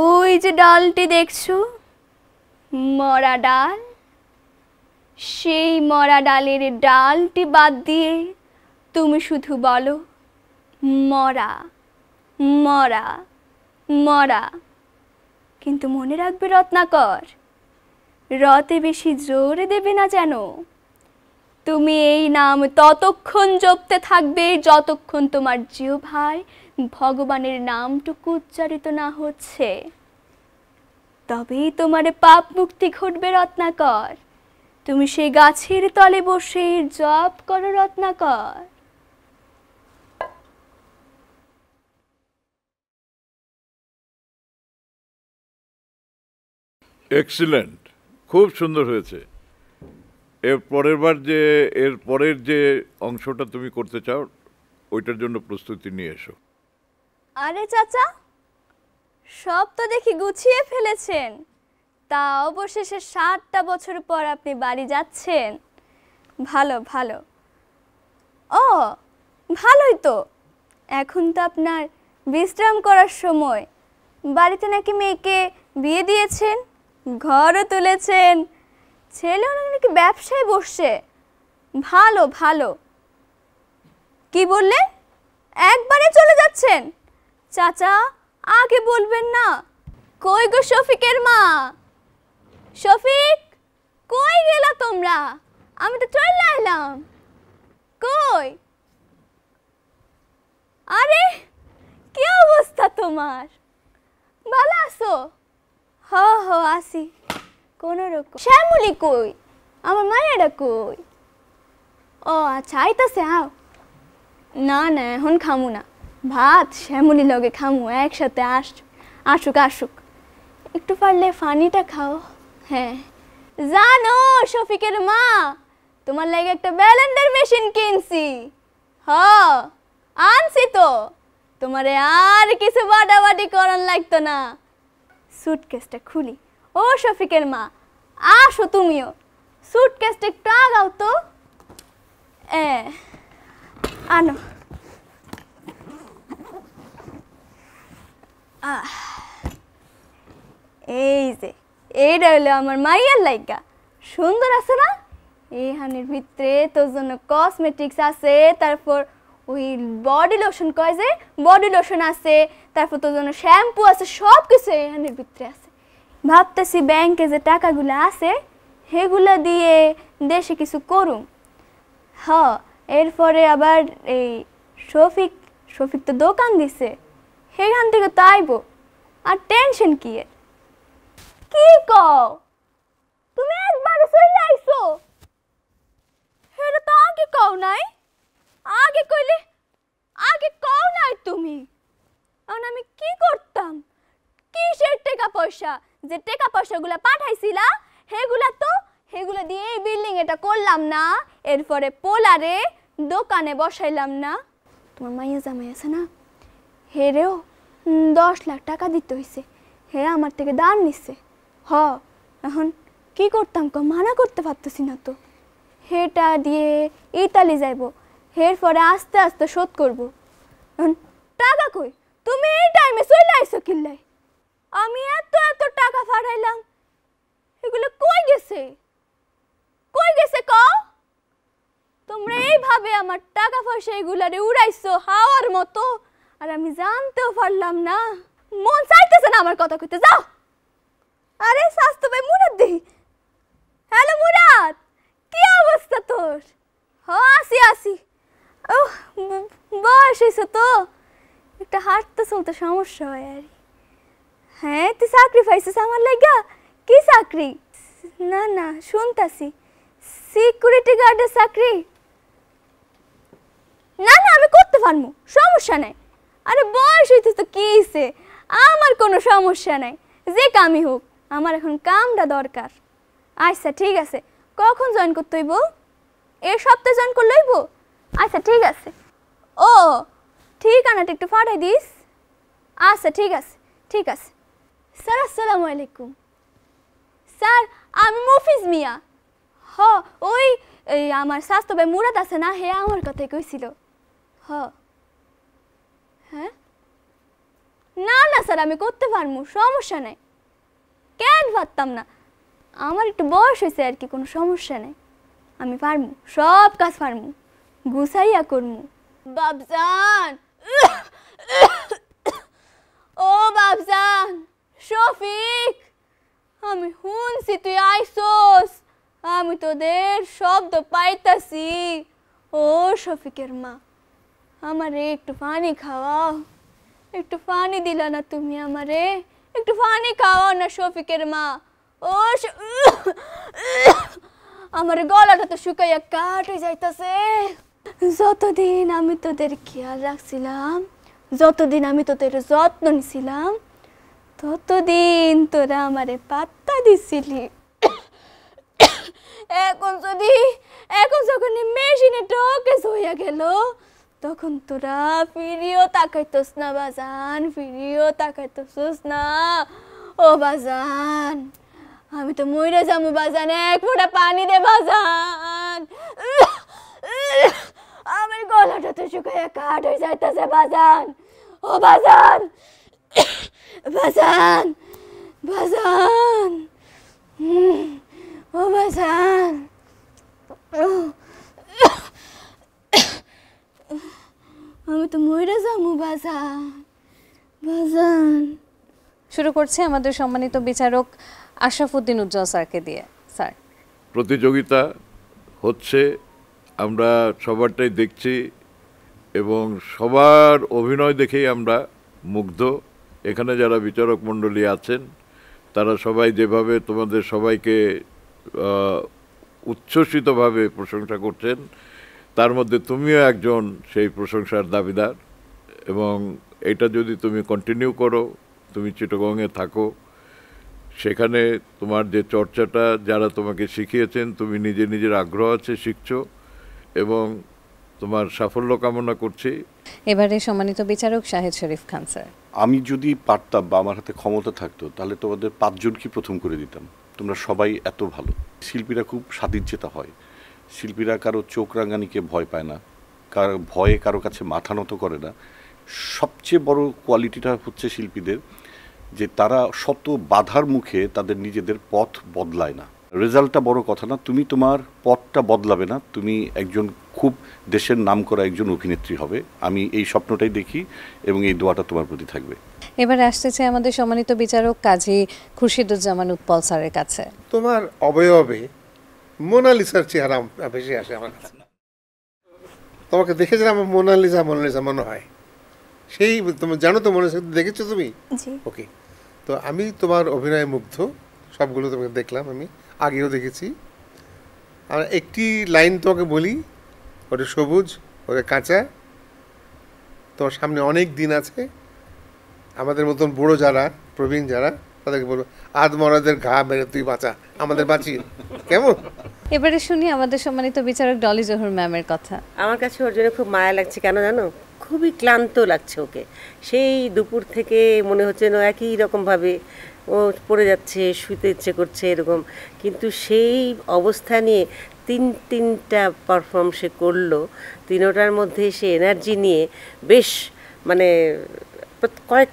ওই যে ডালটি দেখছো, মরা ডাল, সেই মরা ডালের ডালটি বাদ দিয়ে তুমি শুধু বলো মরা মরা মরা। কিন্তু মনে রাখবে রত্নাকর, রতে বেশি জোর দেবে না যেন। তুমি এই নাম ততক্ষণ জপতে থাকবে যতক্ষণ তোমার জিহ্বায় ভগবানের নামটুকু উচ্চারিত না হচ্ছে। তবেই তোমার পাপ মুক্তি ঘটবে রত্নাকর। তুমি সেই গাছের তলে বসে জপ করো রত্নাকর। এক্সিলেন্ট, খুব সুন্দর হয়েছে। এর পরের যে অংশটা তুমি করতে চাও ওইটার জন্য প্রস্তুতি নিয়ে এসো। আরে চাচা, সব তো দেখি গুছিয়ে ফেলেছেন, তা অবশেষে 7টা বছর পর আপনি বাড়ি যাচ্ছেন। ভালো ভালো। ও ভালোই তো, এখন তো আপনার বিশ্রাম করার সময়। বাড়িতে নাকি মেয়েকে বিয়ে দিয়েছেন, ঘরও তুলেছেন, ছেলেও নাকি ব্যবসায় বসছে। ভালো ভালো। কি বললেন? একবারে চলে যাচ্ছেন? চাচা আগে বলবেন না। কই গো শফিকের মা? শফিক, কই গেলা তোমরা? আমি তো চলে এলাম। কই? আরে কি অবস্থা তোমার? ভালো আছো? হ হ আসি কোন রকম। শ্যামলি কই? আমার মায়েরা কই? ও আচ্ছা, আইতাছে। আও না না, এখন খামু না, ভাত শ্যামলি লগে খামু একসাথে। আসুক আসুক, একটু পারলে পানিটা খাও। হ্যাঁ জানো শফিকের মা, তোমার লাগে একটা ব্লেন্ডার মেশিন কিনছি। হ আনছি তো, তোমারে আর কিছু বাটাবাটি করার লাগতো না। সুটকেসটা খুলি। ও শফিকের মা, আসো তুমিও, সুটকেসটা একটু আগাও তো। আনো। এই যে এইটা হলো আমার মাইয়ার লাইগা, সুন্দর আছে না? এইখানের ভিতরে তোর জন্য কসমেটিক্স আছে, তারপর ওই বডি লোশন কয় যে বডি লোশন আছে, তারপর তোর জন্য শ্যাম্পু আছে, সব কিছু এইখানের ভিতরে আছে। ভাবতেছি ব্যাংকে যে টাকাগুলো আছে সেগুলো দিয়ে দেশে কিছু করুম। হ্যাঁ, এরপরে আবার এই শফিক তো দোকান দিছে, সেখান থেকে তো আইব। আর টেনশন কি এর? কি কও তুমি একবারে চলে আইছো? সেটা তো আগে কও নাই, আগে কইলে আগে কও নাই তুমি। আর আমি কি করতাম? কিসের টাকা পয়সা? যে টাকা পয়সাগুলো পাঠাইছিলা সেগুলা দিয়ে এই বিল্ডিং এটা করলাম না, এরপরে পোলারে দোকানে বসাইলাম না। তোমার মাইয়া জামাই আছে না, হেরেও 10 লাখ টাকা দিতে হইছে, হে আমার থেকে দান নিচ্ছে। এখন কি করতাম মানা করতে পারতেছি না তো। হেটা দিয়ে ইতালি যাইব, এরপরে আস্তে আস্তে শোধ করব। এখন টাকা কই? তুমি এই টাইমে চলে আইছো কিল্লাই? আমি এত টাকা পাঠাইলাম, এগুলো কই গেছে? কই গেছে কও? তোমরা এইভাবে আমার টাকা পয়সা এগুলারে উড়াইছো হাওয়ার মতো, আর আমি জানতেও পারলাম না। মন চাইতেছে না আমার কথা কইতে, যাও। আরে স্বাস্থ্য ভাই মুরাদ দেই। হ্যালো মুরাদ, কি অবস্থা তোর? আসি। ও বয়স হয়েছে তো, একটা হাঁটতে চলতে সমস্যা হয় আর। হ্যাঁ, তুই চাকরি পাইছিস আমার লাগা? কি চাকরি? না শুনতাছি সিকিউরিটি গার্ডের চাকরি। না আমি করতে পারবো, সমস্যা নাই। আরে বয়স হইতে তো কি হইছে, আমার কোনো সমস্যা নাই, যে কামই হোক, আমার এখন কামটা দরকার। আচ্ছা ঠিক আছে, কখন জয়েন করতে হইব? এই সপ্তাহে জয়েন করলে হইব? আচ্ছা ঠিক আছে। ও ঠিকানাটা একটু পাঠাই দিস। আচ্ছা ঠিক আছে। স্যার আসসালামু আলাইকুম। স্যার আমি মফিজ মিয়া। ওই আমার স্বাস্থ্য ভাই মুরাদ আছে না, হে আমার কথাই কইছিল। হ্যাঁ না স্যার, আমি করতে পারবো, সমস্যা নাই। কেন পারতাম না? আমার একটু বয়স হয়েছে আর কি, কোনো সমস্যা নেই, আমি পারবো, সব কাজ পারবো, গুছাইয়া করবো। বাবজান, ও বাবজান, শফিক, আমি শুনছি তুই আইসোস, আমি তোদের শব্দ পাইতাছি। ও শফিকের মা, আমারে একটু পানি খাওয়াও। একটু পানি দিলা না তুমি আমারে? একটু পানি খাওয়াও না শফিকের মা। ও আমার গলাটা তো শুকাইয়া কাঠ হয়ে যাইতাছে। যতদিন আমি তোদের খেয়াল রাখছিলাম, যতদিন আমি তোদের যত্ন নিছিলাম, ততদিন তোরা আমারে পাত্তা দিছিলি। এখন যখন মেশিনে টকেস হইয়া গেল, তখন তোরা ফিরিও তাকাইতোস না বাজান, ফিরিও তাকাইতোস না। ও বাজান, আমি তো মইরা যামু বাজান, এক ফোঁটা পানি দে বাজান। আমার গলাটা তো শুকাইয়া কাঠ হয়ে যাইতেছে বাজান। ও বাজান, বাজান, ও বাজান, আমি তো মইরা যামু বাজান। শুরু করছে আমাদের সম্মানিত বিচারক আশরাফুদ্দিন উজ্জ্বল স্যারকে দিয়ে। স্যার, প্রতিযোগিতা হচ্ছে, আমরা সবারটাই দেখছি এবং সবার অভিনয় দেখেই আমরা মুগ্ধ। এখানে যারা বিচারক মণ্ডলী আছেন তারা সবাই যেভাবে তোমাদের সবাইকে উচ্ছ্বসিতভাবে প্রশংসা করছেন, তার মধ্যে তুমিও একজন সেই প্রশংসার দাবিদার। এবং এটা যদি তুমি কন্টিনিউ করো, তুমি চিটাগংয়ে থাকো, সেখানে তোমার যে চর্চাটা যারা তোমাকে শিখিয়েছেন, তুমি নিজের আগ্রহ আছে শিখছো, এবং তোমার সাফল্য কামনা করছি। এবারে সম্মানিত বিচারক শাহেদ শরীফ খান স্যার। আমি যদি পারতাম বা আমার হাতে ক্ষমতা থাকতো, তাহলে তোমাদের 5 জনকে প্রথম করে দিতাম। তোমরা সবাই এত ভালো শিল্পীরা, খুব স্বাধীনচেতা হয় শিল্পীরা, কারো চোখ রাঙানিকে ভয় পায় না, ভয়ে কারো কাছে মাথা নত করে না। সবচেয়ে বড় কোয়ালিটিটা হচ্ছে শিল্পীদের যে তারা শত বাধার মুখে তাদের নিজেদের পথ বদলায় না। রেজাল্টটা বড় কথা না, তুমি তোমার পথটা বদলাবে না, তুমি একজন খুব দেশের নামকরা একজন অভিনেত্রী হবে। আমি এই স্বপ্নটাই দেখি এবং এই দোয়াটা তোমার প্রতি থাকবে। এবার আসতেছে আমাদের সম্মানিত বিচারক কাজী খুরশিদুজ্জামান উৎপল স্যারের কাছে। তোমার অবয়বে মোনালিসার চেহারা বেশি আসে আমার কাছে। তোমাকে দেখে যেন আমার মোনালিসা মনে হয়। সেই তুমি জানো তো, মোনালিসা দেখেছো তুমি? ওকে, তো আমি তোমার অভিনয়ে মুগ্ধ, সবগুলো তোমাকে দেখলাম, আমি আগেও দেখেছি। আর একটি লাইন তোমাকে বলি, ওটা সবুজ, ওটা কাঁচা, তোমার সামনে অনেক দিন আছে। আমাদের মতন বুড়ো যারা, প্রবীণ যারা, তাদেরকে বলবো আধ মরাদের ঘা মেরে তুই বাঁচা, আমাদের বাঁচি, কেমন? এবারে শুনি আমাদের সম্মানিত বিচারক ডলি জহুর ম্যামের কথা। আমার কাছে ওর জন্য খুব মায়া লাগছে, কেন জানো? খুবই ক্লান্ত লাগছে ওকে। সেই দুপুর থেকে মনে হচ্ছে না একই রকমভাবে ও পড়ে যাচ্ছে, শুতে ইচ্ছে করছে এরকম, কিন্তু সেই অবস্থা নিয়ে তিনটা পারফর্ম সে করলো, তিনোটার মধ্যে সে এনার্জি নিয়ে বেশ মানে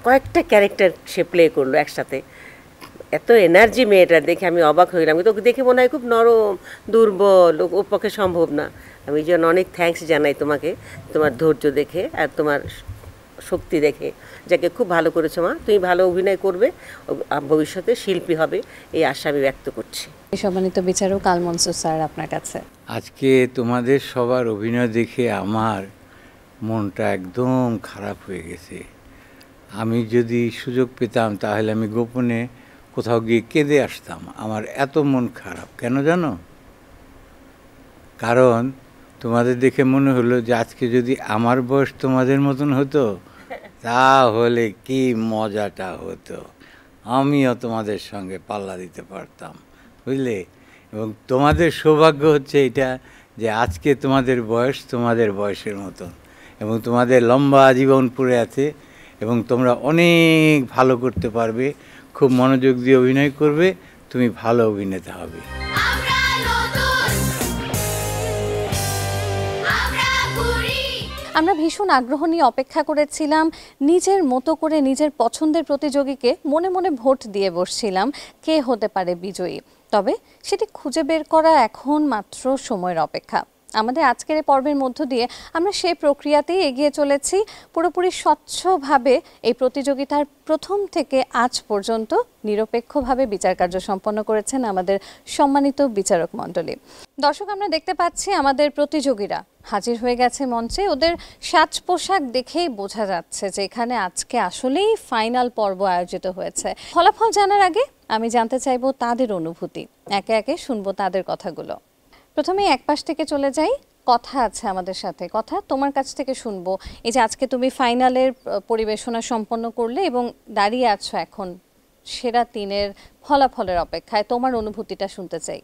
কয়েকটা ক্যারেক্টার সে প্লে করলো একসাথে। এত এনার্জি মেয়েটার দেখে আমি অবাক হয়ে গেলাম। কিন্তু ওকে দেখে মনে হয় খুব নরম, দুর্বল, ওর পক্ষে সম্ভব না। আমি যেন অনেক থ্যাঙ্কস জানাই তোমাকে, তোমার ধৈর্য দেখে আর তোমার শক্তি দেখে, যাকে খুব ভালো করেছো মা। তুমি ভালো অভিনয় করবে, ভবিষ্যতে শিল্পী হবে, এই আশা আমি ব্যক্ত করছি। সম্মানিত বিচারক আল মনসুর স্যার আপনার কাছে। আজকে তোমাদের সবার অভিনয় দেখে আমার মনটা একদম খারাপ হয়ে গেছে। আমি যদি সুযোগ পেতাম তাহলে আমি গোপনে কোথাও গিয়ে কেঁদে আসতাম। আমার এত মন খারাপ কেন জানো? কারণ তোমাদের দেখে মনে হলো যে আজকে যদি আমার বয়স তোমাদের মতন হতো তাহলে কি মজাটা হতো, আমিও তোমাদের সঙ্গে পাল্লা দিতে পারতাম, বুঝলে? এবং তোমাদের সৌভাগ্য হচ্ছে এটা যে আজকে তোমাদের বয়স তোমাদের বয়সের মতন, এবং তোমাদের লম্বা জীবন পড়ে আছে, এবং তোমরা অনেক ভালো করতে পারবে, খুব মনোযোগ দিয়ে অভিনয় করবে, তুমি ভালো অভিনেতা হবে। আমরা ভীষণ আগ্রহ নিয়ে অপেক্ষা করেছিলাম, নিজের মতো করে নিজের পছন্দের প্রতিযোগীকে মনে মনে ভোট দিয়ে বসছিলাম কে হতে পারে বিজয়ী। তবে সেটি খুঁজে বের করা এখন মাত্র সময়ের অপেক্ষা। আমাদের আজকের এই পর্বের মধ্য দিয়ে আমরা সেই প্রক্রিয়াতেই এগিয়ে চলেছি। পুরোপুরি স্বচ্ছভাবে এই প্রতিযোগিতার প্রথম থেকে আজ পর্যন্ত নিরপেক্ষভাবে বিচার কার্য সম্পন্ন করেছেন আমাদের সম্মানিত বিচারক মণ্ডলী। দর্শক, আমরা দেখতে পাচ্ছি আমাদের প্রতিযোগীরা হাজির হয়ে গেছে মঞ্চে। ওদের সাজ পোশাক দেখেই বোঝা যাচ্ছে যে এখানে আজকে আসলেই ফাইনাল পর্ব আয়োজিত হয়েছে। ফলাফল জানার আগে আমি জানতে চাইবো তাদের অনুভূতি, একে একে শুনবো তাদের কথাগুলো। প্রথমে এক পাশ থেকে চলে যাই, কথা আছে আমাদের সাথে। কথা, তোমার কাছ থেকে শুনবো, এই যে আজকে তুমি ফাইনালের পরিবেশনা সম্পন্ন করলে এবং দাঁড়িয়ে আছো এখন সেরা 3-এর ফলাফলের অপেক্ষায়, তোমার অনুভূতিটা শুনতে চাই।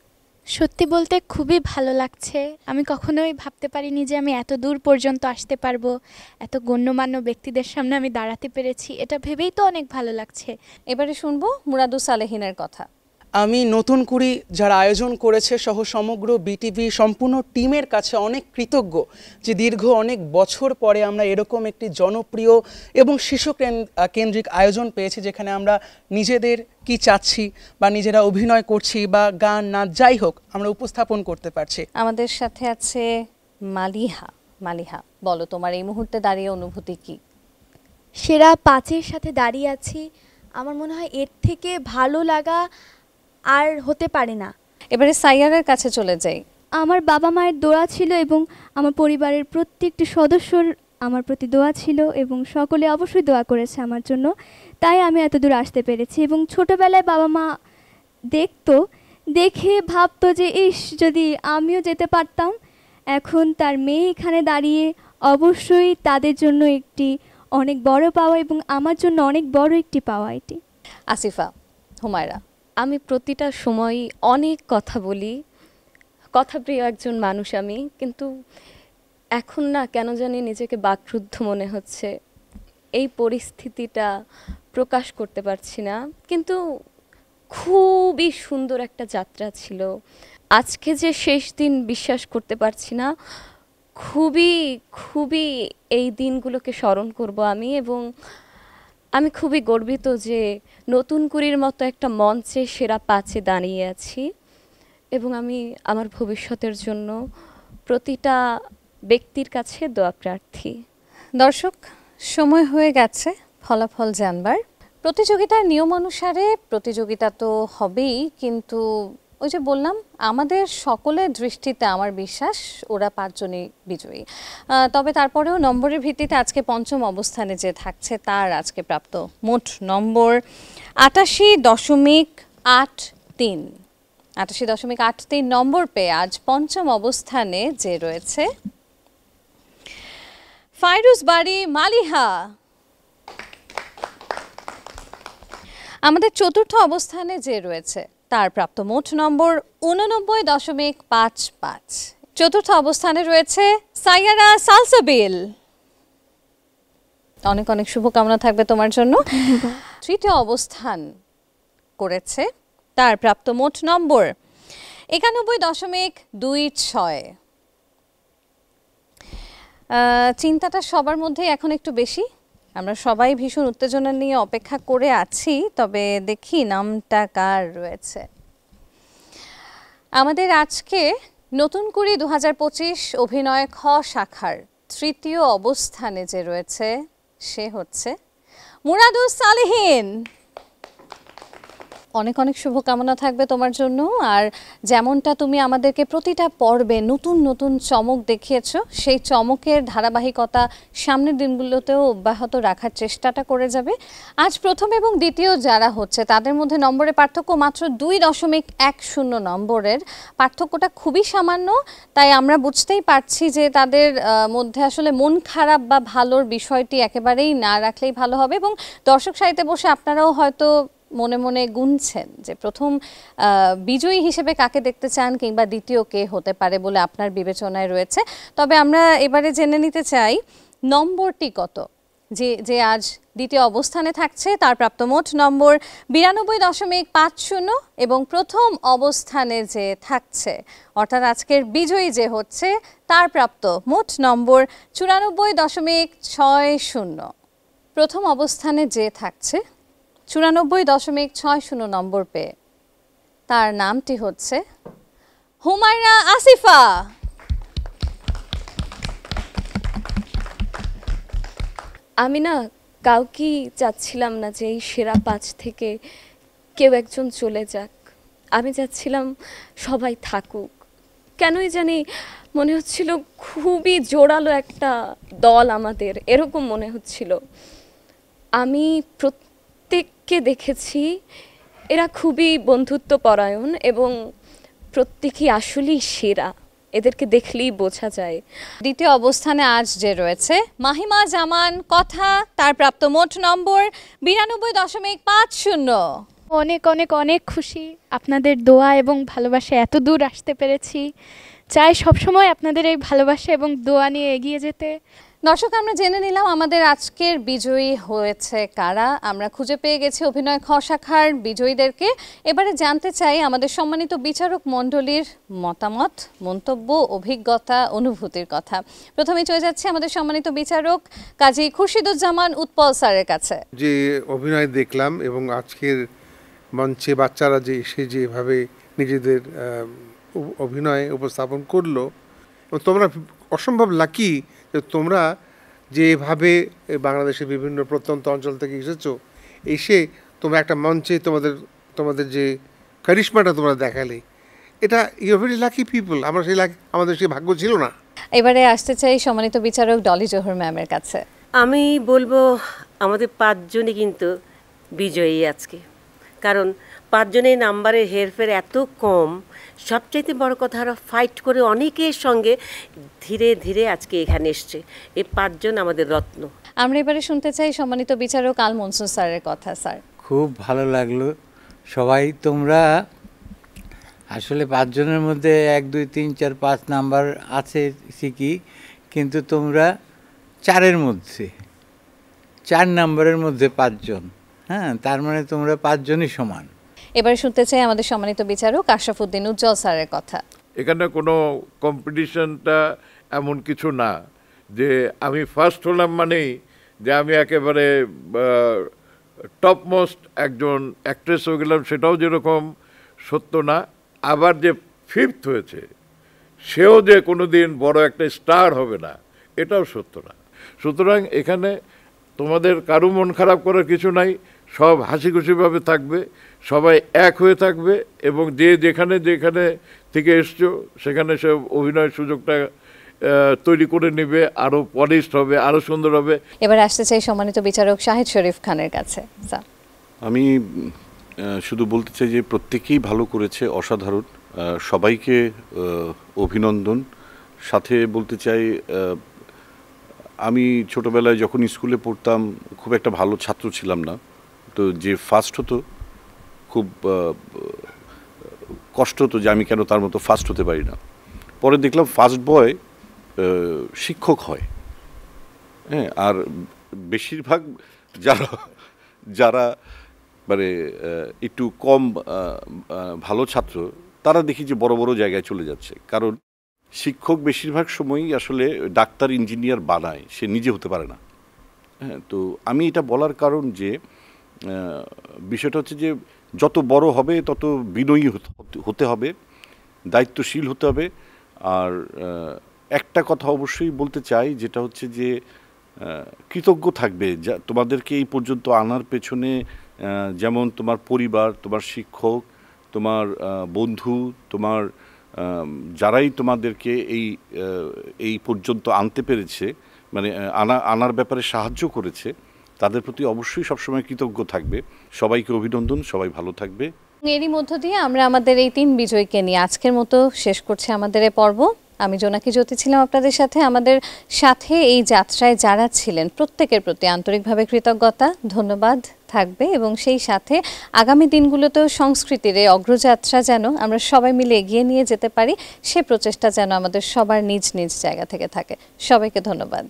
সত্যি বলতে খুবই ভালো লাগছে। আমি কখনোই ভাবতে পারিনি যে আমি এত দূর পর্যন্ত আসতে পারবো, এত গণ্যমান্য ব্যক্তিদের সামনে আমি দাঁড়াতে পেরেছি, এটা ভেবেই তো অনেক ভালো লাগছে। এবারে শুনবো মুরাদুস সালেহিনের কথা। আমি নতুন কুড়ি যারা আয়োজন করেছে সহ সমগ্র বিটিভি সম্পূর্ণ টিমের কাছে অনেক কৃতজ্ঞ যে দীর্ঘ অনেক বছর পরে আমরা এরকম একটি জনপ্রিয় এবং শিশু কেন্দ্রিক আয়োজন পেয়েছি, যেখানে আমরা নিজেদের কি চাচ্ছি বা নিজেরা অভিনয় করছি বা গান নাচ যাই হোক আমরা উপস্থাপন করতে পারছি। আমাদের সাথে আছে মালিহা। মালিহা, বলো তোমার এই মুহূর্তে দাঁড়িয়ে অনুভূতি কি? সেরা 5-এর সাথে দাঁড়িয়ে আছি, আমার মনে হয় এর থেকে ভালো লাগা আর হতে পারে না। এবারে সাইয়ারের কাছে চলে যাই। আমার বাবা মায়ের দোয়া ছিল এবং আমার পরিবারের প্রত্যেকটি সদস্যর আমার প্রতি দোয়া ছিল এবং সকলে অবশ্যই দোয়া করেছে আমার জন্য, তাই আমি এত দূর আসতে পেরেছি। এবং ছোটোবেলায় বাবা মা দেখতো, দেখে ভাবতো যে ইস যদি আমিও যেতে পারতাম। এখন তার মেয়ে এখানে দাঁড়িয়ে অবশ্যই তাদের জন্য একটি অনেক বড় পাওয়া এবং আমার জন্য অনেক বড় একটি পাওয়া এটি। আসিফা, হুমায়রা। আমি প্রতিটা সময় অনেক কথা বলি, কথাপ্রিয় একজন মানুষ আমি, কিন্তু এখন না কেন জানি নিজেকে বাকরুদ্ধ মনে হচ্ছে। এই পরিস্থিতিটা প্রকাশ করতে পারছি না, কিন্তু খুবই সুন্দর একটা যাত্রা ছিল। আজকে যে শেষ দিন বিশ্বাস করতে পারছি না, খুবই খুবই এই দিনগুলোকে স্মরণ করব আমি। এবং আমি খুবই গর্বিত যে নতুন কুড়ির মতো একটা মঞ্চে সেরা 5-এ দাঁড়িয়ে আছি এবং আমি আমার ভবিষ্যতের জন্য প্রতিটা ব্যক্তির কাছে দোয়া প্রার্থী। দর্শক, সময় হয়ে গেছে ফলাফল জানবার। প্রতিযোগিতার নিয়ম অনুসারে প্রতিযোগিতা তো হবেই, কিন্তু ওই যে বললাম আমাদের সকলের দৃষ্টিতে আমার বিশ্বাস ওরা 5 জনই বিজয়ী। তবে তারপরেও নম্বরের ভিত্তিতে আজকে পঞ্চম অবস্থানে যে থাকছে তার আজকে প্রাপ্ত মোট নম্বর 88.83। 88.83 নম্বর পেয়ে আজ পঞ্চম অবস্থানে যে রয়েছে ফাইরুজ বাড়ি মালিহা। আমাদের চতুর্থ অবস্থানে যে রয়েছে তার প্রাপ্ত মোট নম্বর 89.55। চতুর্থ অবস্থানে রয়েছে সাইয়ারা সালসাবিল। অনেক অনেক শুভকামনা থাকবে তোমার জন্য। তৃতীয় অবস্থান করেছে তার প্রাপ্ত মোট নম্বর 91.26। চিন্তাটা সবার মধ্যে এখন একটু বেশি, আমরা সবাই ভীষণ উত্তেজনা নিয়ে অপেক্ষা করে আছি। তবে দেখি নামটা কার রয়েছে। আমাদের আজকে নতুন কুড়ি 2025 অভিনয় খ শাখার তৃতীয় অবস্থানে যে রয়েছে সে হচ্ছে মুরাদুস সালেহীন। অনেক অনেক শুভকামনা থাকবে তোমার জন্য। আর যেমনটা তুমি আমাদেরকে প্রতিটা পর্বে নতুন নতুন চমক দেখিয়েছো, সেই চমকের ধারাবাহিকতা সামনের দিনগুলোতেও অব্যাহত রাখার চেষ্টাটা করে যাবে। আজ প্রথম এবং দ্বিতীয় যারা হচ্ছে তাদের মধ্যে নম্বরের পার্থক্য মাত্র 2.10 নম্বরের। পার্থক্যটা খুবই সামান্য, তাই আমরা বুঝতেই পারছি যে তাদের মধ্যে আসলে মন খারাপ বা ভালোর বিষয়টি একেবারেই না রাখলেই ভালো হবে। এবং দর্শক সারিতে বসে আপনারাও হয়তো মনে মনে গুনছেন যে প্রথম বিজয়ী হিসেবে কাকে দেখতে চান কিংবা দ্বিতীয় কে হতে পারে বলে আপনার বিবেচনায় রয়েছে। তবে আমরা এবারে জেনে নিতে চাই নম্বরটি কত। যে আজ দ্বিতীয় অবস্থানে থাকছে তার প্রাপ্ত মোট নম্বর 92.50 এবং প্রথম অবস্থানে যে থাকছে অর্থাৎ আজকের বিজয়ী যে হচ্ছে তার প্রাপ্ত মোট নম্বর 94.60। প্রথম অবস্থানে যে থাকছে 94.60 নম্বর পেয়ে তার নামটি হচ্ছে হুমায়রা আসিফা। আমি না কাউকেই চাচ্ছিলাম না যে এই সেরা 5 থেকে কেউ একজন চলে যাক। আমি চাচ্ছিলাম সবাই থাকুক। কেনই জানি মনে হচ্ছিল খুবই জোরালো একটা দল আমাদের, এরকম মনে হচ্ছিল। আমি প্রত্যেককে দেখেছি, এরা খুবই বন্ধুত্বপরায়ণ এবং প্রত্যেকেই আসলেই সেরা, এদেরকে দেখলেই বোঝা যায়। দ্বিতীয় অবস্থানে আজ যে রয়েছে মাহিমা জামান কথা, তার প্রাপ্ত মোট নম্বর 92.50। অনেক অনেক অনেক খুশি আপনাদের দোয়া এবং ভালোবাসা এত দূর আসতে পেরেছি। চাই সবসময় আপনাদের এই ভালোবাসা এবং দোয়া নিয়ে এগিয়ে যেতে। দর্শক, আমরা জেনে নিলাম আমাদের আজকের বিজয়ী হয়েছে কারা। আমরা খুঁজে পেয়ে গেছি অভিনয় খ শাখার বিজয়ীদেরকে। এবারে জানতে চাই আমাদের সম্মানিত বিচারক মণ্ডলীর মতামত, মন্তব্য, অভিজ্ঞতা, অনুভূতির কথা। প্রথমে চলে যাচ্ছে আমাদের সম্মানিত বিচারক কাজী খুরশিদুজ্জামান উৎপল স্যারের কাছে। যে অভিনয় দেখলাম এবং আজকের মঞ্চে বাচ্চারা যে এসে যেভাবে নিজেদের অভিনয় উপস্থাপন করলো, তোমরা অসম্ভব লাকি যে তোমরা যেভাবে বাংলাদেশের বিভিন্ন প্রত্যন্ত অঞ্চল থেকে এসেছো, এসে তোমরা একটা মঞ্চে তোমাদের যে কারিশমাটা তোমরা দেখালে, এটা ইউ ভেরি লাকি পিপল। আমরা আমাদের সেই ভাগ্য ছিল না। এবারে আসতে চাই সম্মানিত বিচারক ডলি জোহর ম্যামের কাছে। আমি বলবো আমাদের 5 জনই কিন্তু বিজয়ী আজকে, কারণ 5 জনের নাম্বারের হেরফের এত কম। সবচাইতে বড় কথা, ওরা ফাইট করে অনেকের সঙ্গে ধীরে ধীরে আজকে এখানে এসছে। এই 5 জন আমাদের রত্ন। আমরা এবারে শুনতে চাই সম্মানিত বিচারক আল মনসুর স্যারের কথা। স্যার, খুব ভালো লাগলো। সবাই তোমরা আসলে 5 জনের মধ্যে 1 2 3 4 5 নাম্বার আছে ঠিকই, কিন্তু তোমরা 4-এর মধ্যে 4 নাম্বারের মধ্যে 5 জন। হ্যাঁ, তার মানে তোমরা 5 জনই সমান। এবারে শুনতে চাই আমাদের সম্মানিত বিচারক আশরাফুদ্দিন উজ্জ্বল স্যারের কথা। এখানে কোনো কম্পিটিশনটা এমন কিছু না যে আমি ফার্স্ট হলাম মানেই যে আমি একেবারে টপ মোস্ট একজন অ্যাক্ট্রেস হয়ে গেলাম সেটাও যেরকম সত্য না, আবার যে ফিফথ হয়েছে সেও যে কোনো দিন বড় একটা স্টার হবে না এটাও সত্য না। সুতরাং এখানে তোমাদের কারো মন খারাপ করার কিছু নাই, সব হাসি খুশিভাবে থাকবে, সবাই এক হয়ে থাকবে এবং যে যেখানে যেখানে থেকে এসছো সেখানে সে অভিনয়ের সুযোগটা তৈরি করে নেবে, আরও পলিশড হবে, আরও সুন্দর হবে। এবার আসতে চাই সম্মানিত বিচারক শাহিদ শরীফ খানের কাছে। স্যার, আমি শুধু বলতে চাই যে প্রত্যেকেই ভালো করেছে, অসাধারণ, সবাইকে অভিনন্দন। সাথে বলতে চাই আমি ছোটবেলায় যখন স্কুলে পড়তাম খুব একটা ভালো ছাত্র ছিলাম না, তো যে ফার্স্ট হতো খুব কষ্ট হতো যে আমি কেন তার মতো ফার্স্ট হতে পারি না। পরে দেখলাম ফার্স্ট বয় শিক্ষক হয়, হ্যাঁ। আর বেশিরভাগ যারা মানে একটু কম ভালো ছাত্র তারা দেখি যে বড় বড় জায়গায় চলে যাচ্ছে, কারণ শিক্ষক বেশিরভাগ সময়ই আসলে ডাক্তার ইঞ্জিনিয়ার বানায়, সে নিজে হতে পারে না, হ্যাঁ। তো আমি এটা বলার কারণ যে বিষয়টা হচ্ছে যে যত বড় হবে তত বিনয়ী হতে হবে, দায়িত্বশীল হতে হবে। আর একটা কথা অবশ্যই বলতে চাই, যেটা হচ্ছে যে কৃতজ্ঞ থাকবে যা তোমাদেরকে এই পর্যন্ত আনার পেছনে, যেমন তোমার পরিবার, তোমার শিক্ষক, তোমার বন্ধু, তোমার যারাই তোমাদেরকে এই পর্যন্ত আনতে পেরেছে, মানে আনার ব্যাপারে সাহায্য করেছে, তাদের প্রতি অবশ্যই সবসময় কৃতজ্ঞ থাকবে। সবাইকে অভিনন্দন, সবাই ভালো থাকবে। এরই মধ্য দিয়ে আমরা আমাদের এই 3 বিজয়ীকে নিয়ে আজকের মতো শেষ করছি আমাদের এই পর্ব। আমি জোনাকি জ্যোতি ছিলাম আপনাদের সাথে। আমাদের সাথে এই যাত্রায় যারা ছিলেন প্রত্যেকের প্রতি আন্তরিকভাবে কৃতজ্ঞতা, ধন্যবাদ থাকবে এবং সেই সাথে আগামী দিনগুলোতেও সংস্কৃতির এই অগ্রযাত্রা যেন আমরা সবাই মিলে এগিয়ে নিয়ে যেতে পারি, সে প্রচেষ্টা যেন আমাদের সবার নিজ নিজ জায়গা থেকে থাকে। সবাইকে ধন্যবাদ।